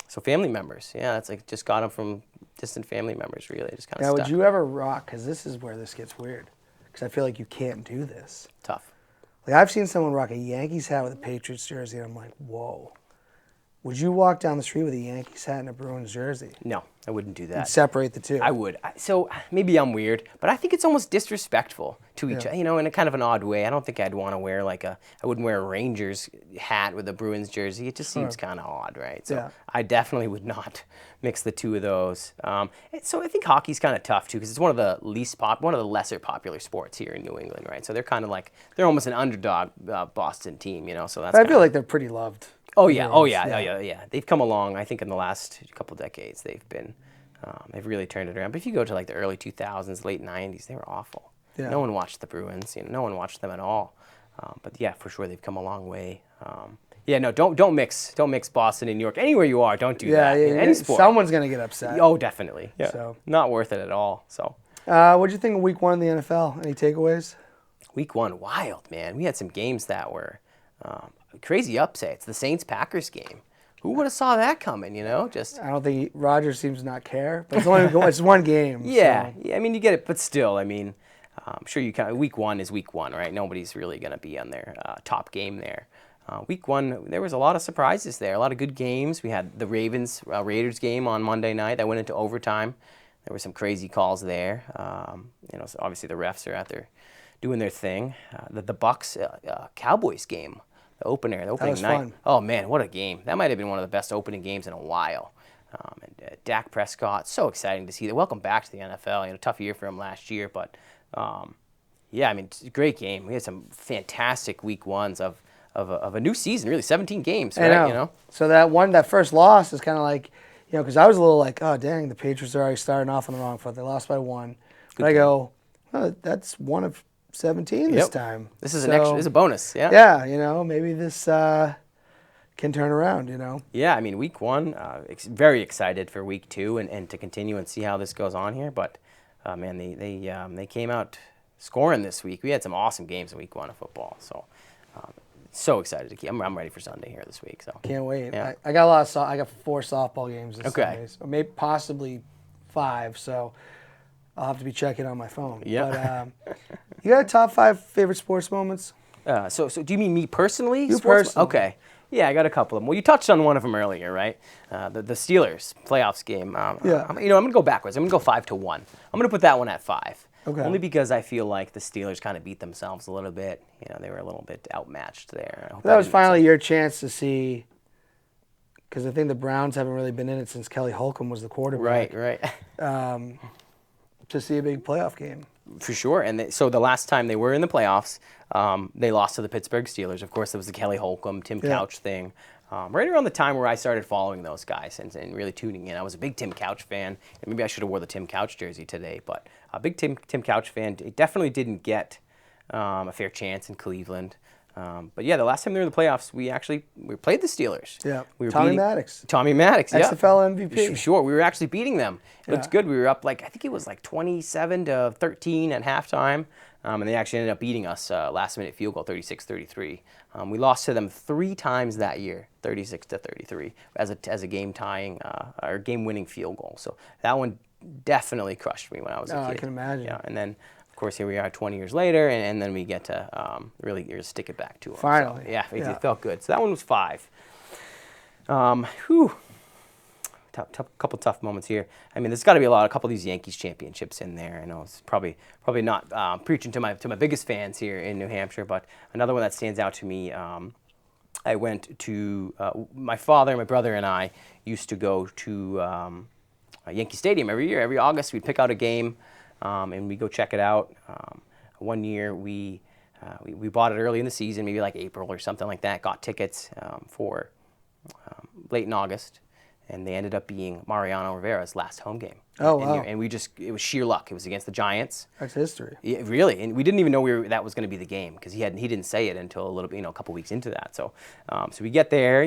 Speaker 2: So family members, yeah, it's like just got them from distant family members, really. Just kind of stuck.
Speaker 1: Now, would you ever rock, because this is where this gets weird, because I feel like you can't do this.
Speaker 2: Tough.
Speaker 1: Like, I've seen someone rock a Yankees hat with a Patriots jersey, and I'm like, whoa. Would you walk down the street with a Yankees hat and a Bruins jersey?
Speaker 2: No, I wouldn't do that.
Speaker 1: You'd separate the two.
Speaker 2: I would. So maybe I'm weird, but I think it's almost disrespectful to each other, in a kind of an odd way. I don't think I'd want to wear I wouldn't wear a Rangers hat with a Bruins jersey. It just seems kind of odd, right? So I definitely would not mix the two of those. So I think hockey's kind of tough too because it's one of the lesser popular sports here in New England, right? So they're kind of they're almost an underdog Boston team, So that's.
Speaker 1: But I feel like they're pretty loved.
Speaker 2: Oh yeah. They've come along. I think in the last couple decades, they've really turned it around. But if you go to the early 2000s, late 90s, they were awful. Yeah. No one watched the Bruins. No one watched them at all. But yeah, for sure, they've come a long way. Don't mix Boston and New York. Anywhere you are, don't do that.
Speaker 1: Yeah,
Speaker 2: any sport.
Speaker 1: Someone's gonna get upset.
Speaker 2: Oh, definitely. Yeah.
Speaker 1: So
Speaker 2: not worth it at all. So.
Speaker 1: What'd you think of Week 1 in the NFL? Any takeaways?
Speaker 2: Week 1, wild, man. We had some games that were. Crazy upsets. The Saints-Packers game. Who would have saw that coming? Just.
Speaker 1: I don't think Rodgers seems to not care, but it's one game.
Speaker 2: Yeah,
Speaker 1: so.
Speaker 2: yeah. I mean, you get it, but still, I'm sure you can. Week 1 is Week 1, right? Nobody's really going to be on their top game there. Week 1, there was a lot of surprises there. A lot of good games. We had the Raiders game on Monday night that went into overtime. There were some crazy calls there. So obviously the refs are out there doing their thing. The Bucks Cowboys game. The opening night.
Speaker 1: Fun.
Speaker 2: Oh man, what a game! That might have been one of the best opening games in a while. And Dak Prescott, so exciting to see that. Welcome back to the NFL. Tough year for him last year, but it's a great game. We had some fantastic week 1s of a new season. Really, 17 games, right?
Speaker 1: I know. So that first loss is kind of like, because I was a little like, oh dang, the Patriots are already starting off on the wrong foot. They lost by 1. But I go, oh, that's 1 of 17 this time.
Speaker 2: This is this is a bonus, yeah.
Speaker 1: Yeah, maybe this can turn around,
Speaker 2: Yeah, week 1, very excited for week 2 and to continue and see how this goes on here. But man, they came out scoring this week. We had some awesome games in week 1 of football. So excited to keep. I'm ready for Sunday here this week. So
Speaker 1: can't wait.
Speaker 2: Yeah.
Speaker 1: I got I got 4 softball games this Sunday, or maybe possibly 5. So I'll have to be checking on my phone.
Speaker 2: Yeah.
Speaker 1: But you got a top 5 favorite sports moments?
Speaker 2: So do you mean me personally?
Speaker 1: You
Speaker 2: Sports-
Speaker 1: personally.
Speaker 2: Okay. Yeah, I got a couple of them. Well, you touched on one of them earlier, right? The Steelers playoffs game.
Speaker 1: Yeah.
Speaker 2: I'm going to go backwards. I'm going to go 5-1. I'm going to put that one at 5.
Speaker 1: Okay.
Speaker 2: Only because I feel like the Steelers kind of beat themselves a little bit. They were a little bit outmatched there. I hope
Speaker 1: That was
Speaker 2: didn't-
Speaker 1: finally your chance to see, because I think the Browns haven't really been in it since Kelly Holcomb was the quarterback.
Speaker 2: Right.
Speaker 1: To see a big playoff game.
Speaker 2: For sure. And so the last time they were in the playoffs, they lost to the Pittsburgh Steelers. Of course, it was the Kelly Holcomb, Tim Couch thing. Right around the time where I started following those guys and really tuning in. I was a big Tim Couch fan. And maybe I should have wore the Tim Couch jersey today, but a big Tim Couch fan. It definitely didn't get a fair chance in Cleveland. But yeah, the last time they were in the playoffs, we played the Steelers.
Speaker 1: Yeah.
Speaker 2: We were
Speaker 1: Tommy Maddox.
Speaker 2: Tommy Maddox, yeah.
Speaker 1: XFL MVP.
Speaker 2: Sure, we were actually beating them. It looked
Speaker 1: Yeah.
Speaker 2: good. We were up I think it was 27-13 at halftime. And they actually ended up beating us last minute field goal, 36-33. We lost to them 3 times that year, 36-33, as a game tying or game winning field goal. So that one definitely crushed me when I was a kid.
Speaker 1: I can imagine.
Speaker 2: Yeah, and then of course here we are 20 years later, and then we get to really stick it back to them.
Speaker 1: Finally.
Speaker 2: So, yeah,
Speaker 1: Yeah.
Speaker 2: it felt good. So that one was 5. Couple tough moments here. I mean, there's got to be a couple of these Yankees championships in there. I know it's probably not preaching to my biggest fans here in New Hampshire, but another one that stands out to me. I went to my father, my brother, and I used to go to Yankee Stadium every year. Every August, we'd pick out a game and we go check it out. One year we bought it early in the season, maybe like April or something like that. Got tickets for late in August. And they ended up being Mariano Rivera's last home game.
Speaker 1: Oh,
Speaker 2: and,
Speaker 1: wow.
Speaker 2: And it was sheer luck. It was against the Giants.
Speaker 1: That's history.
Speaker 2: Yeah, really. And we didn't even know that was going to be the game because he didn't say it until a little bit, a couple weeks into that. So we get there,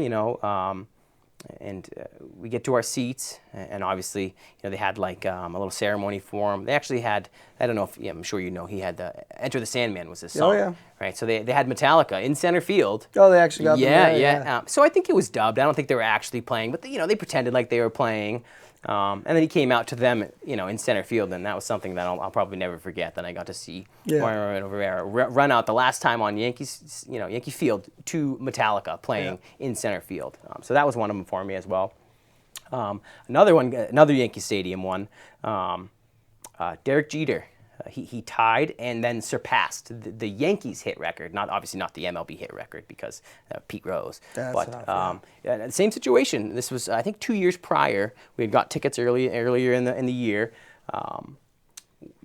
Speaker 2: and we get to our seats, and obviously, they had a little ceremony for him. They actually had, I don't know if, I'm sure he had the Enter the Sandman was his song.
Speaker 1: Oh, yeah.
Speaker 2: Right, so they had Metallica in center field.
Speaker 1: Oh, they actually got them there,
Speaker 2: Yeah. So I think it was dubbed. I don't think they were actually playing, but they pretended like they were playing. And then he came out to them, in center field, and that was something that I'll probably never forget. That I got to see Mariano Rivera run out the last time on Yankee Field to Metallica playing in center field. So that was one of them for me as well. Another Yankee Stadium one. Derek Jeter. He tied and then surpassed the Yankees hit record. Obviously not the MLB hit record because Pete Rose. Yeah, same situation. This was I think 2 years prior. We had got tickets earlier in the year.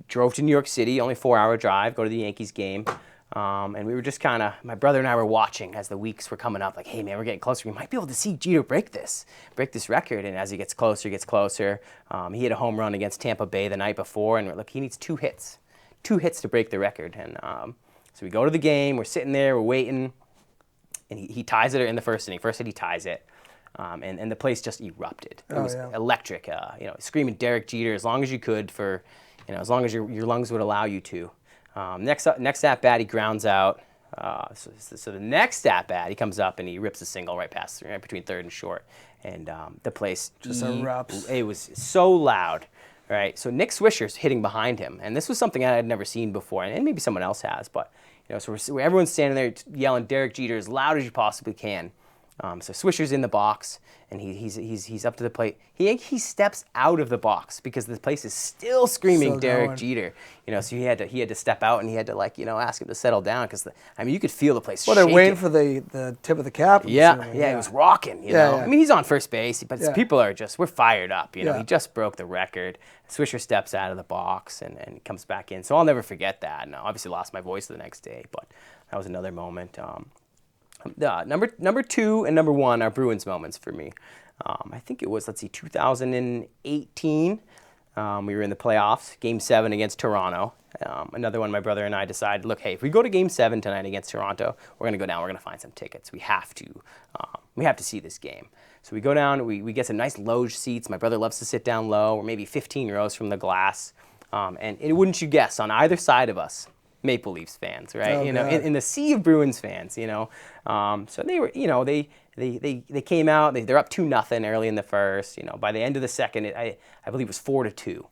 Speaker 2: Drove to New York City, only 4-hour drive. Go to the Yankees game. And we were just my brother and I were watching as the weeks were coming up, like, hey man, we're getting closer. We might be able to see Jeter break this record. And as he gets closer, he hit a home run against Tampa Bay the night before, and look, he needs 2 hits to break the record. And so we go to the game, we're sitting there, we're waiting, and he ties it in the first inning. First hit, he ties it. And the place just erupted. It was electric. Screaming Derek Jeter as long as you could for, as long as your lungs would allow you to. Next at bat, he grounds out. So the next at bat, he comes up and he rips a single right between third and short, and the place
Speaker 1: just erupts.
Speaker 2: It was so loud, right? So Nick Swisher's hitting behind him, and this was something I had never seen before, and maybe someone else has, but so everyone's standing there yelling Derek Jeter as loud as you possibly can. So Swisher's in the box, and he's up to the plate. He steps out of the box because the place is still screaming Derek Jeter. So he had to step out, and he had to ask him to settle down because you could feel the place.
Speaker 1: Well, they're waiting for the tip of the cap.
Speaker 2: Yeah, it was rocking. You know,
Speaker 1: yeah.
Speaker 2: I mean, he's on first base, but people are we're fired up. He just broke the record. Swisher steps out of the box and comes back in. So I'll never forget that. And I obviously lost my voice the next day, but that was another moment. Number 2 and number 1 are Bruins moments for me. I think it was 2018. We were in the playoffs, Game 7 against Toronto. Another one, my brother and I decided, look, hey, if we go to Game 7 tonight against Toronto, we're going to go down. We're going to find some tickets. We have to see this game. So we go down. We get some nice loge seats. My brother loves to sit down low. We're maybe 15 rows from the glass. And wouldn't you guess, on either side of us, Maple Leafs fans, right?
Speaker 1: Oh,
Speaker 2: In the sea of Bruins fans, So they were, they came out. They're up 2-0 early in the first. By the end of the second, I believe it was 4-2.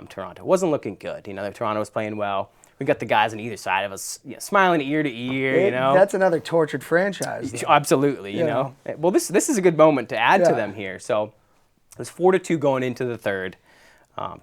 Speaker 2: Toronto wasn't looking good. Toronto was playing well. we got the guys on either side of us, smiling ear to ear.
Speaker 1: That's another tortured franchise, though.
Speaker 2: Absolutely. You know. Well, this is a good moment to add to them here. So it was 4-2 going into the third.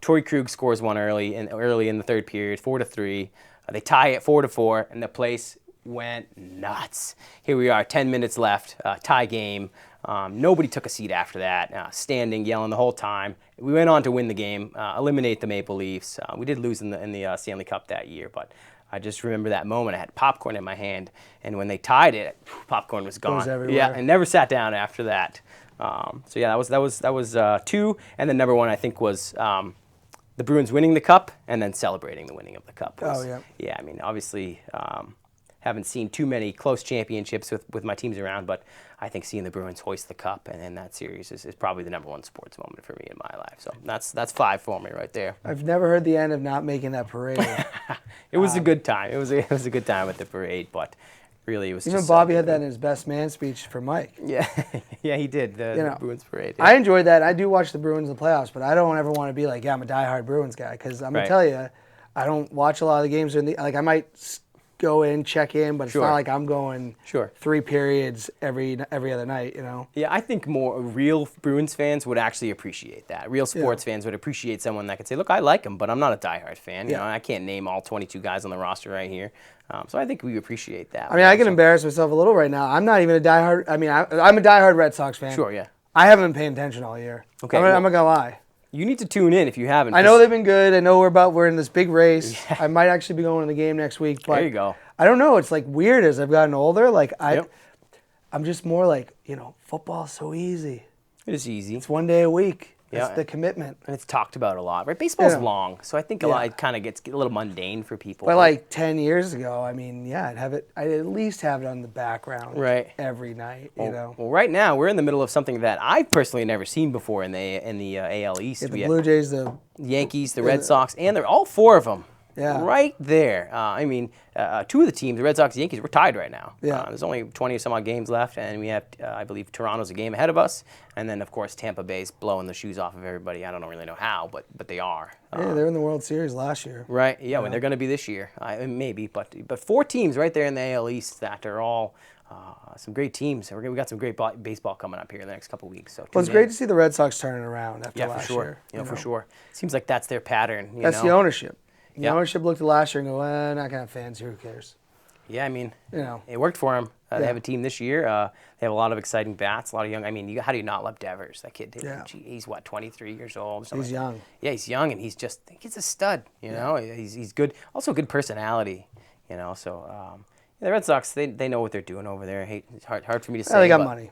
Speaker 2: Torrey Krug scores one early in the third period, 4-3. They tie it 4-4, and the place went nuts. Here we are, 10 minutes left, tie game. Nobody took a seat after that, standing, yelling the whole time. We went on to win the game, eliminate the Maple Leafs. We did lose in the Stanley Cup that year, but I just remember that moment. I had popcorn in my hand, and when they tied it, popcorn was gone.
Speaker 1: It was everywhere.
Speaker 2: Yeah, and never sat down after that. So yeah, that was 2, and then number 1 I think was the Bruins winning the cup and then celebrating the winning of the cup. Yeah, I mean obviously. Haven't seen too many close championships with my teams around, but I think seeing the Bruins hoist the cup and in that series is probably the number 1 sports moment for me in my life. So that's 5 for me right there.
Speaker 1: I've never heard the end of not making that parade.
Speaker 2: It was a good time. It was a good time at the parade, but really it was
Speaker 1: even
Speaker 2: just
Speaker 1: Bobby had that in his best man speech for Mike.
Speaker 2: Yeah, yeah, he did the Bruins parade. Yeah.
Speaker 1: I enjoyed that. I do watch the Bruins in the playoffs, but I don't ever want to be like, I'm a diehard Bruins guy, because I'm gonna tell you, I don't watch a lot of the games. I might go in, check in, but it's not like I'm going 3 periods every other night,
Speaker 2: Yeah, I think more real Bruins fans would actually appreciate that. Real sports fans would appreciate someone that could say, look, I like him, but I'm not a diehard fan. You know, I can't name all 22 guys on the roster right here. So I think we appreciate that.
Speaker 1: I mean, I can embarrass myself a little right now. I'm not even a diehard. I mean, I'm a diehard Red Sox fan.
Speaker 2: Sure, yeah.
Speaker 1: I haven't been paying attention all year. Okay. I'm not going to lie.
Speaker 2: You need to tune in if you haven't.
Speaker 1: I know they've been good. I know we're in this big race. Yeah. I might actually be going to the game next week. But
Speaker 2: there you go.
Speaker 1: I don't know. It's like weird as I've gotten older. Like I'm just more like, football's so easy.
Speaker 2: It is easy.
Speaker 1: It's 1 day a week. That's the commitment.
Speaker 2: And it's talked about a lot, right? Baseball's long, so I think it kind of gets a little mundane for people.
Speaker 1: But like 10 years ago, I mean, I'd at least have it on the background every night,
Speaker 2: Well, right now, we're in the middle of something that I've personally never seen before in the AL East.
Speaker 1: The Blue Jays, the
Speaker 2: Yankees, the Red Sox, and they're all 4 of them.
Speaker 1: Yeah.
Speaker 2: Right there. I mean, 2 of the teams, the Red Sox and Yankees, we're tied right now.
Speaker 1: Yeah.
Speaker 2: There's only 20 or some odd games left, and we have, I believe, Toronto's a game ahead of us. And then, of course, Tampa Bay's blowing the shoes off of everybody. I don't really know how, but they are.
Speaker 1: Yeah, they were in the World Series last year.
Speaker 2: Right. Yeah, well, they're going to be this year. Maybe. But 4 teams right there in the AL East that are all some great teams. We got some great baseball coming up here in the next couple of weeks. So
Speaker 1: it's great to see the Red Sox turning around after last year.
Speaker 2: Yeah, for sure. Seems like that's their pattern.
Speaker 1: That's the ownership. The ownership looked at last year and go, not going to have fans here, who cares?
Speaker 2: Yeah, I mean, it worked for them. They have a team this year. They have a lot of exciting bats, a lot of young. I mean, how do you not love Devers? That kid, he's 23 years old.
Speaker 1: He's young.
Speaker 2: Yeah, he's young, and he's a stud. You know, he's good. Also, good personality. So the Red Sox, they know what they're doing over there. It's hard for me to say.
Speaker 1: They got money.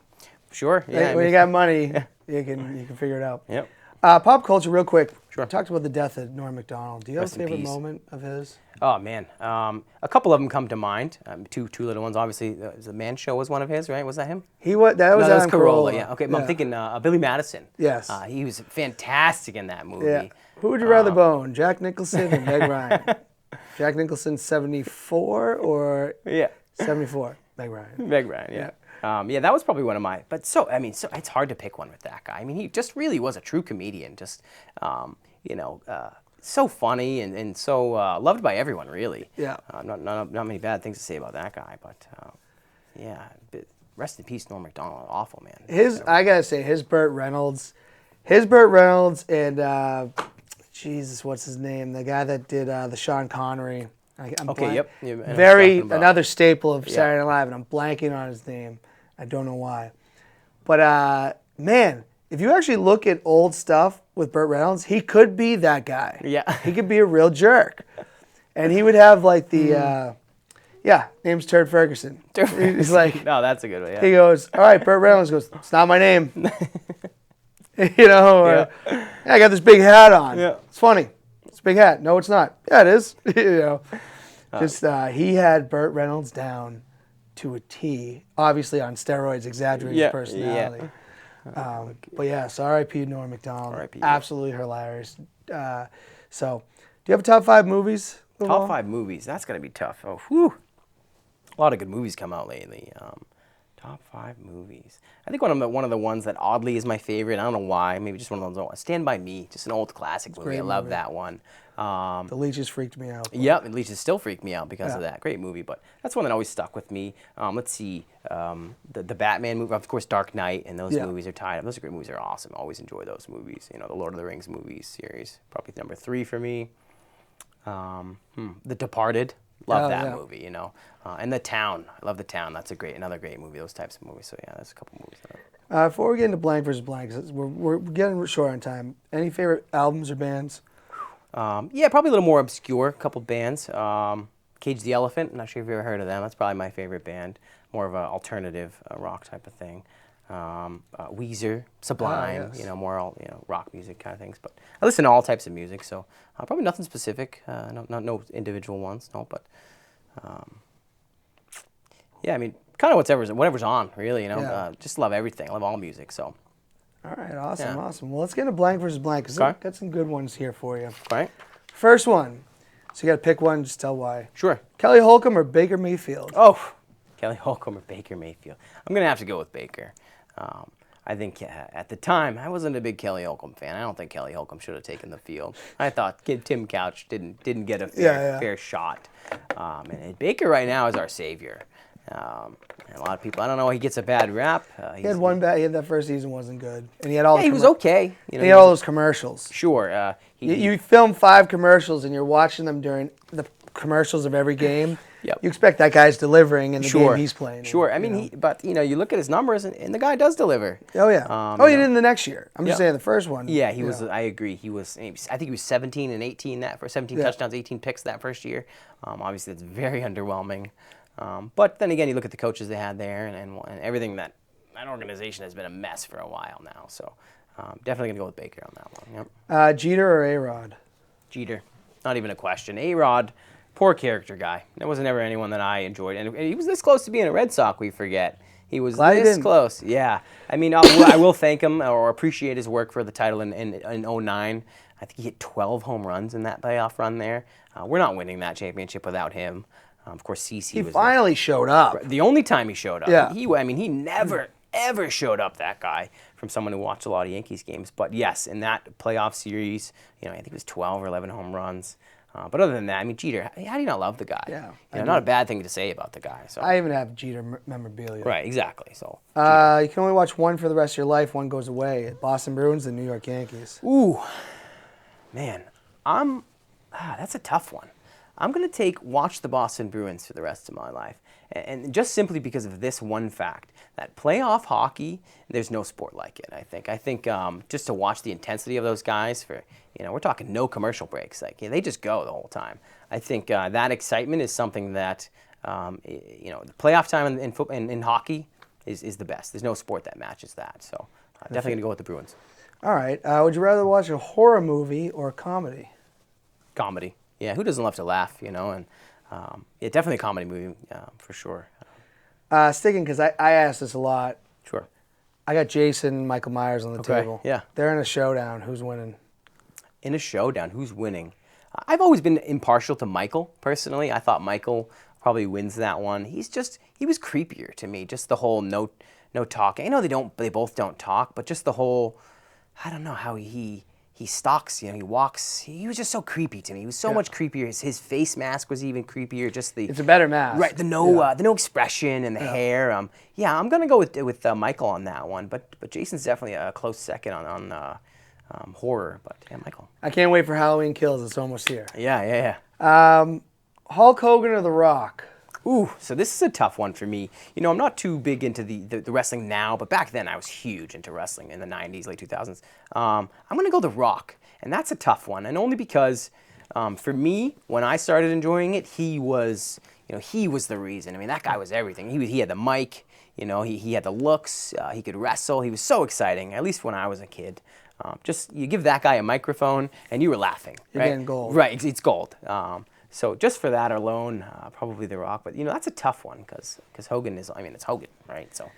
Speaker 2: Sure. Yeah.
Speaker 1: When you got money, you can figure it out.
Speaker 2: Yep.
Speaker 1: Pop culture, real quick.
Speaker 2: Sure.
Speaker 1: Talked about the death of Norm MacDonald. Do you have a favorite moment of his?
Speaker 2: Oh man, a couple of them come to mind. Two little ones. Obviously, the Man Show was one of his, right? Was that him?
Speaker 1: That was Carolla.
Speaker 2: Yeah. Okay. I'm thinking Billy Madison.
Speaker 1: Yes.
Speaker 2: He was fantastic in that movie.
Speaker 1: Yeah. Who would you rather bone, Jack Nicholson or Meg Ryan? Jack Nicholson 74 or 74? Meg Ryan.
Speaker 2: Meg Ryan. Yeah. That was probably one of my. But so it's hard to pick one with that guy. I mean, he just really was a true comedian. Just so funny and so loved by everyone, really.
Speaker 1: Yeah.
Speaker 2: Not many bad things to say about that guy, but rest in peace, Norm MacDonald. Awful, man.
Speaker 1: I gotta say, his Burt Reynolds and Jesus, what's his name? The guy that did the Sean Connery. Another staple of Saturday Night Live, and I'm blanking on his name. I don't know why. But man, if you actually look at old stuff with Burt Reynolds, he could be that guy.
Speaker 2: Yeah.
Speaker 1: He could be a real jerk. And he would have like the, name's Turd Ferguson. He's like,
Speaker 2: no, that's a good one. Yeah.
Speaker 1: He goes, all right, Burt Reynolds goes, it's not my name. I got this big hat on. Yeah. It's funny. It's a big hat. No, it's not. Yeah, it is. He had Burt Reynolds down to a T, obviously on steroids, exaggerating his personality. Yeah. But yes, R.I.P. Norm MacDonald. R.I.P. Absolutely hilarious. So, do you have a top 5 movies?
Speaker 2: Top 5 movies. That's going to be tough. Oh, whew. A lot of good movies come out lately. Top 5 movies. I think one of the ones that oddly is my favorite. I don't know why. Maybe just one of those. Stand by Me, just an old classic movie. I love that one.
Speaker 1: The Leeches freaked me out.
Speaker 2: Yep, the Leeches still freak me out because of that. Great movie, but that's one that always stuck with me. Let's see, the Batman movie, of course, Dark Knight, and those movies are tied up. Those are great movies. They're awesome. I always enjoy those movies. The Lord of the Rings movies series, probably number 3 for me. The Departed. Love that movie, and The Town. I love The Town. That's another great movie. Those types of movies. So yeah, that's a couple movies.
Speaker 1: Before we get into blank versus blank, 'cause we're getting short on time. Any favorite albums or bands?
Speaker 2: Yeah, probably a little more obscure. A couple bands. Cage the Elephant. I'm not sure if you've ever heard of them. That's probably my favorite band. More of an alternative rock type of thing. Weezer, Sublime, more rock music kind of things. But I listen to all types of music, so probably nothing specific. No individual ones, no. But yeah, I mean, kind of whatever's on, really. Just love everything. I love all music. So.
Speaker 1: All right, awesome. Well, let's get into blank versus blank because I've got some good ones here for you.
Speaker 2: Okay.
Speaker 1: First one. So you got to pick one. Just tell why.
Speaker 2: Sure.
Speaker 1: Kelly Holcomb or Baker Mayfield?
Speaker 2: Oh, Kelly Holcomb or Baker Mayfield. I'm gonna have to go with Baker. I think at the time I wasn't a big Kelly Holcomb fan. I don't think Kelly Holcomb should have taken the field. I thought Tim Couch didn't get a fair shot. And Baker right now is our savior. And a lot of people, I don't know, he gets a bad rap.
Speaker 1: He had one bad. He had that first season wasn't good, and he had all.
Speaker 2: He was okay.
Speaker 1: He had all those commercials.
Speaker 2: Sure.
Speaker 1: You film 5 commercials, and you're watching them during the commercials of every game.
Speaker 2: Yep.
Speaker 1: You expect that guy's delivering in the game he's playing.
Speaker 2: Sure. I mean, but you look at his numbers, and the guy does deliver.
Speaker 1: Oh yeah. He did in the next year. I'm just saying the first one.
Speaker 2: Yeah, he was. I agree. He was. I think he was 17 and 18 for 17 touchdowns, 18 picks that first year. Obviously, that's very underwhelming. But then again, you look at the coaches they had there, and everything that organization has been a mess for a while now. So definitely gonna go with Baker on that one. Yep.
Speaker 1: Jeter or A-Rod?
Speaker 2: Jeter, not even a question. A-Rod, poor character guy. There wasn't ever anyone that I enjoyed, and he was this close to being a Red Sox. We forget he was this close. Yeah, I mean, I will thank him or appreciate his work for the title in 09. I think he hit 12 home runs in that playoff run there. We're not winning that championship without him. Of course, CC
Speaker 1: He
Speaker 2: was
Speaker 1: finally showed up.
Speaker 2: the only time he showed up.
Speaker 1: Yeah.
Speaker 2: He never ever showed up. That guy, from someone who watched a lot of Yankees games. But yes, in that playoff series, I think it was 12 or 11 home runs. But other than that, I mean, Jeter, how do you not love the guy?
Speaker 1: Yeah,
Speaker 2: not a bad thing to say about the guy. So
Speaker 1: I even have Jeter memorabilia.
Speaker 2: right, exactly. So
Speaker 1: you can only watch one for the rest of your life. One goes away. Boston Bruins and New York Yankees.
Speaker 2: ooh, man, that's a tough one. I'm going to watch the Boston Bruins for the rest of my life. And just simply because of this one fact, that playoff hockey, there's no sport like it, I think. I think just to watch the intensity of those guys for, we're talking no commercial breaks. Like, they just go the whole time. I think that excitement is something that, the playoff time in hockey is the best. There's no sport that matches that. So definitely going to go with the Bruins.
Speaker 1: All right. Would you rather watch a horror movie or a comedy?
Speaker 2: Comedy. Yeah, who doesn't love to laugh, And definitely a comedy movie, for sure.
Speaker 1: Sticking, because I asked this a lot.
Speaker 2: Sure.
Speaker 1: I got Jason and Michael Myers on the table.
Speaker 2: Yeah.
Speaker 1: They're in a showdown. Who's winning?
Speaker 2: In a showdown, who's winning? I've always been impartial to Michael, personally. I thought Michael probably wins that one. He was creepier to me. Just the whole no talking. I know they both don't talk, but just the whole, I don't know how he stalks, he walks. He was just so creepy to me. He was so much creepier. His face mask was even creepier. Just it's
Speaker 1: a better mask.
Speaker 2: Right, the no expression and the hair. I'm gonna go with Michael on that one. But Jason's definitely a close second on horror. But yeah, Michael.
Speaker 1: I can't wait for Halloween Kills. It's almost here.
Speaker 2: Yeah.
Speaker 1: Hulk Hogan or The Rock?
Speaker 2: Ooh, so this is a tough one for me. I'm not too big into the wrestling now, but back then I was huge into wrestling in the 90s, late 2000s. I'm going to go The Rock, and that's a tough one, and only because for me, when I started enjoying it, he was the reason. I mean, that guy was everything. He had the mic, he had the looks, he could wrestle. He was so exciting, at least when I was a kid. Just you give that guy a microphone, and you were laughing.
Speaker 1: You're getting gold.
Speaker 2: Right, it's gold. So just for that alone, probably The Rock. But, that's a tough one because Hogan it's Hogan, right? So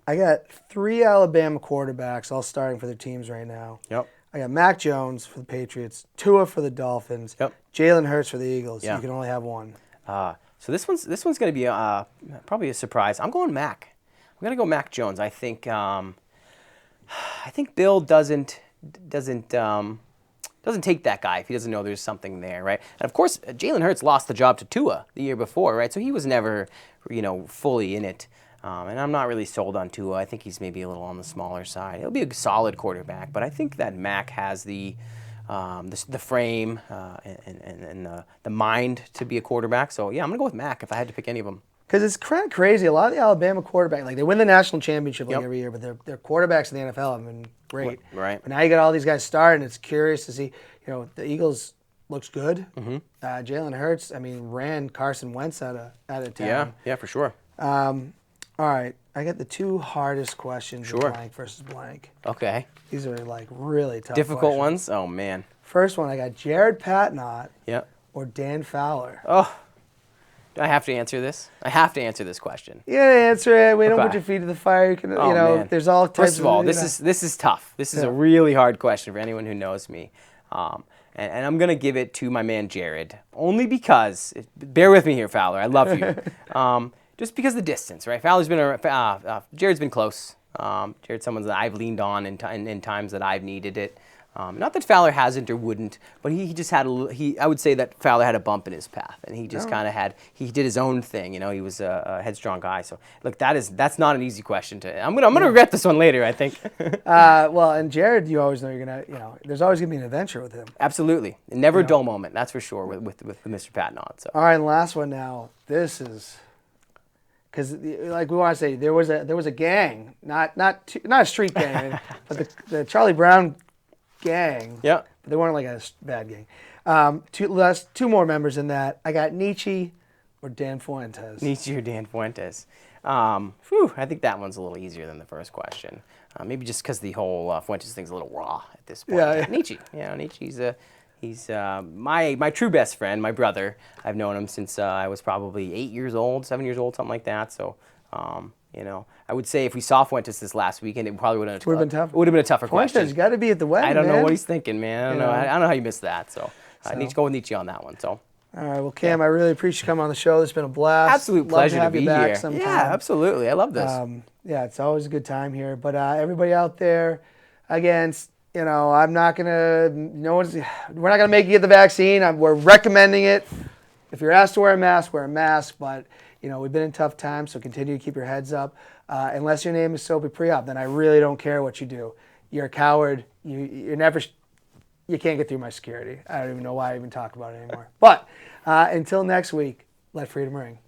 Speaker 1: I got 3 Alabama quarterbacks all starting for their teams right now.
Speaker 2: Yep.
Speaker 1: I got Mac Jones for the Patriots, Tua for the Dolphins, Jalen Hurts for the Eagles. You can only have one.
Speaker 2: So this one's going to be probably a surprise. I'm going Mac. gonna go Mac Jones. I think Bill doesn't take that guy if he doesn't know there's something there, right? And of course, Jalen Hurts lost the job to Tua the year before, right? So he was never, fully in it. And I'm not really sold on Tua. I think he's maybe a little on the smaller side. He'll be a solid quarterback, but I think that Mac has the frame and the mind to be a quarterback. So yeah, I'm gonna go with Mac if I had to pick any of them.
Speaker 1: Because it's kind of crazy. A lot of the Alabama quarterbacks, like they win the national championship
Speaker 2: Yep.
Speaker 1: every year, but their quarterbacks in the NFL have been great.
Speaker 2: Right.
Speaker 1: But now you got all these guys starting. It's curious to see. The Eagles looks good.
Speaker 2: Mm-hmm.
Speaker 1: Jalen Hurts, ran Carson Wentz out of town.
Speaker 2: Yeah, for sure.
Speaker 1: All right, I got the two hardest questions.
Speaker 2: Sure.
Speaker 1: Blank versus blank.
Speaker 2: Okay.
Speaker 1: These are like really tough.
Speaker 2: Difficult
Speaker 1: questions.
Speaker 2: ones? Oh, man.
Speaker 1: First one, I got Jared Patnott
Speaker 2: Yeah.
Speaker 1: or Dan Fowler.
Speaker 2: Oh, do I have to answer this? I have to answer this question.
Speaker 1: Yeah, answer it. We don't
Speaker 2: Okay.
Speaker 1: put your feet to the fire. You can,
Speaker 2: Man.
Speaker 1: there's all types.
Speaker 2: First of all, this is tough. This is a really hard question for anyone who knows me. And I'm going to give it to my man Jared, only because, bear with me here, Fowler, I love you. Just because of the distance, right? Fowler's been, Jared's been close. Jared's someone that I've leaned on in times that I've needed it. Not that Fowler hasn't or wouldn't, but he just had I would say that Fowler had a bump in his path, and he just kind of he did his own thing. He was a headstrong guy. So look, that's not an easy question to. I'm gonna regret this one later, I think.
Speaker 1: Well, and Jared, you always know you're gonna, there's always gonna be an adventure with him.
Speaker 2: Absolutely, never a dull moment. That's for sure with Mr. Patnott. So.
Speaker 1: All right, and last one now. This is because, like we want to say, there was a gang, not a street gang, but the Charlie Brown gang.
Speaker 2: Yeah.
Speaker 1: But they weren't like a bad gang. Two more members in that. I got Nicki or Dan Fuentes.
Speaker 2: Nicki or Dan Fuentes. I think that one's a little easier than the first question. Maybe just because the whole Fuentes thing's a little raw at this point.
Speaker 1: Yeah.
Speaker 2: Nicki. Nicki's he's my true best friend, my brother. I've known him since I was probably 7 years old, something like that. So, I would say if we saw Fuentes this last weekend, it probably would have
Speaker 1: been tough.
Speaker 2: It would have been a tougher
Speaker 1: Fuentes
Speaker 2: question.
Speaker 1: got to be at the wedding.
Speaker 2: I don't
Speaker 1: man.
Speaker 2: know what he's thinking, man. I don't know. I don't know how you missed that. So, I need to go with Nicki on that one. So.
Speaker 1: All right, well, Cam, I really appreciate you coming on the show. It's been a blast.
Speaker 2: Absolute pleasure to be here.
Speaker 1: Sometime.
Speaker 2: Yeah, absolutely. I love this.
Speaker 1: It's always a good time here. But everybody out there, again, I'm not gonna. We're not gonna make you get the vaccine. We're recommending it. If you're asked to wear a mask, wear a mask. But we've been in tough times, so continue to keep your heads up. Unless your name is Soapy Pre-Op, then I really don't care what you do. You're a coward. You're never. You can't get through my security. I don't even know why I even talk about it anymore. But until next week, let freedom ring.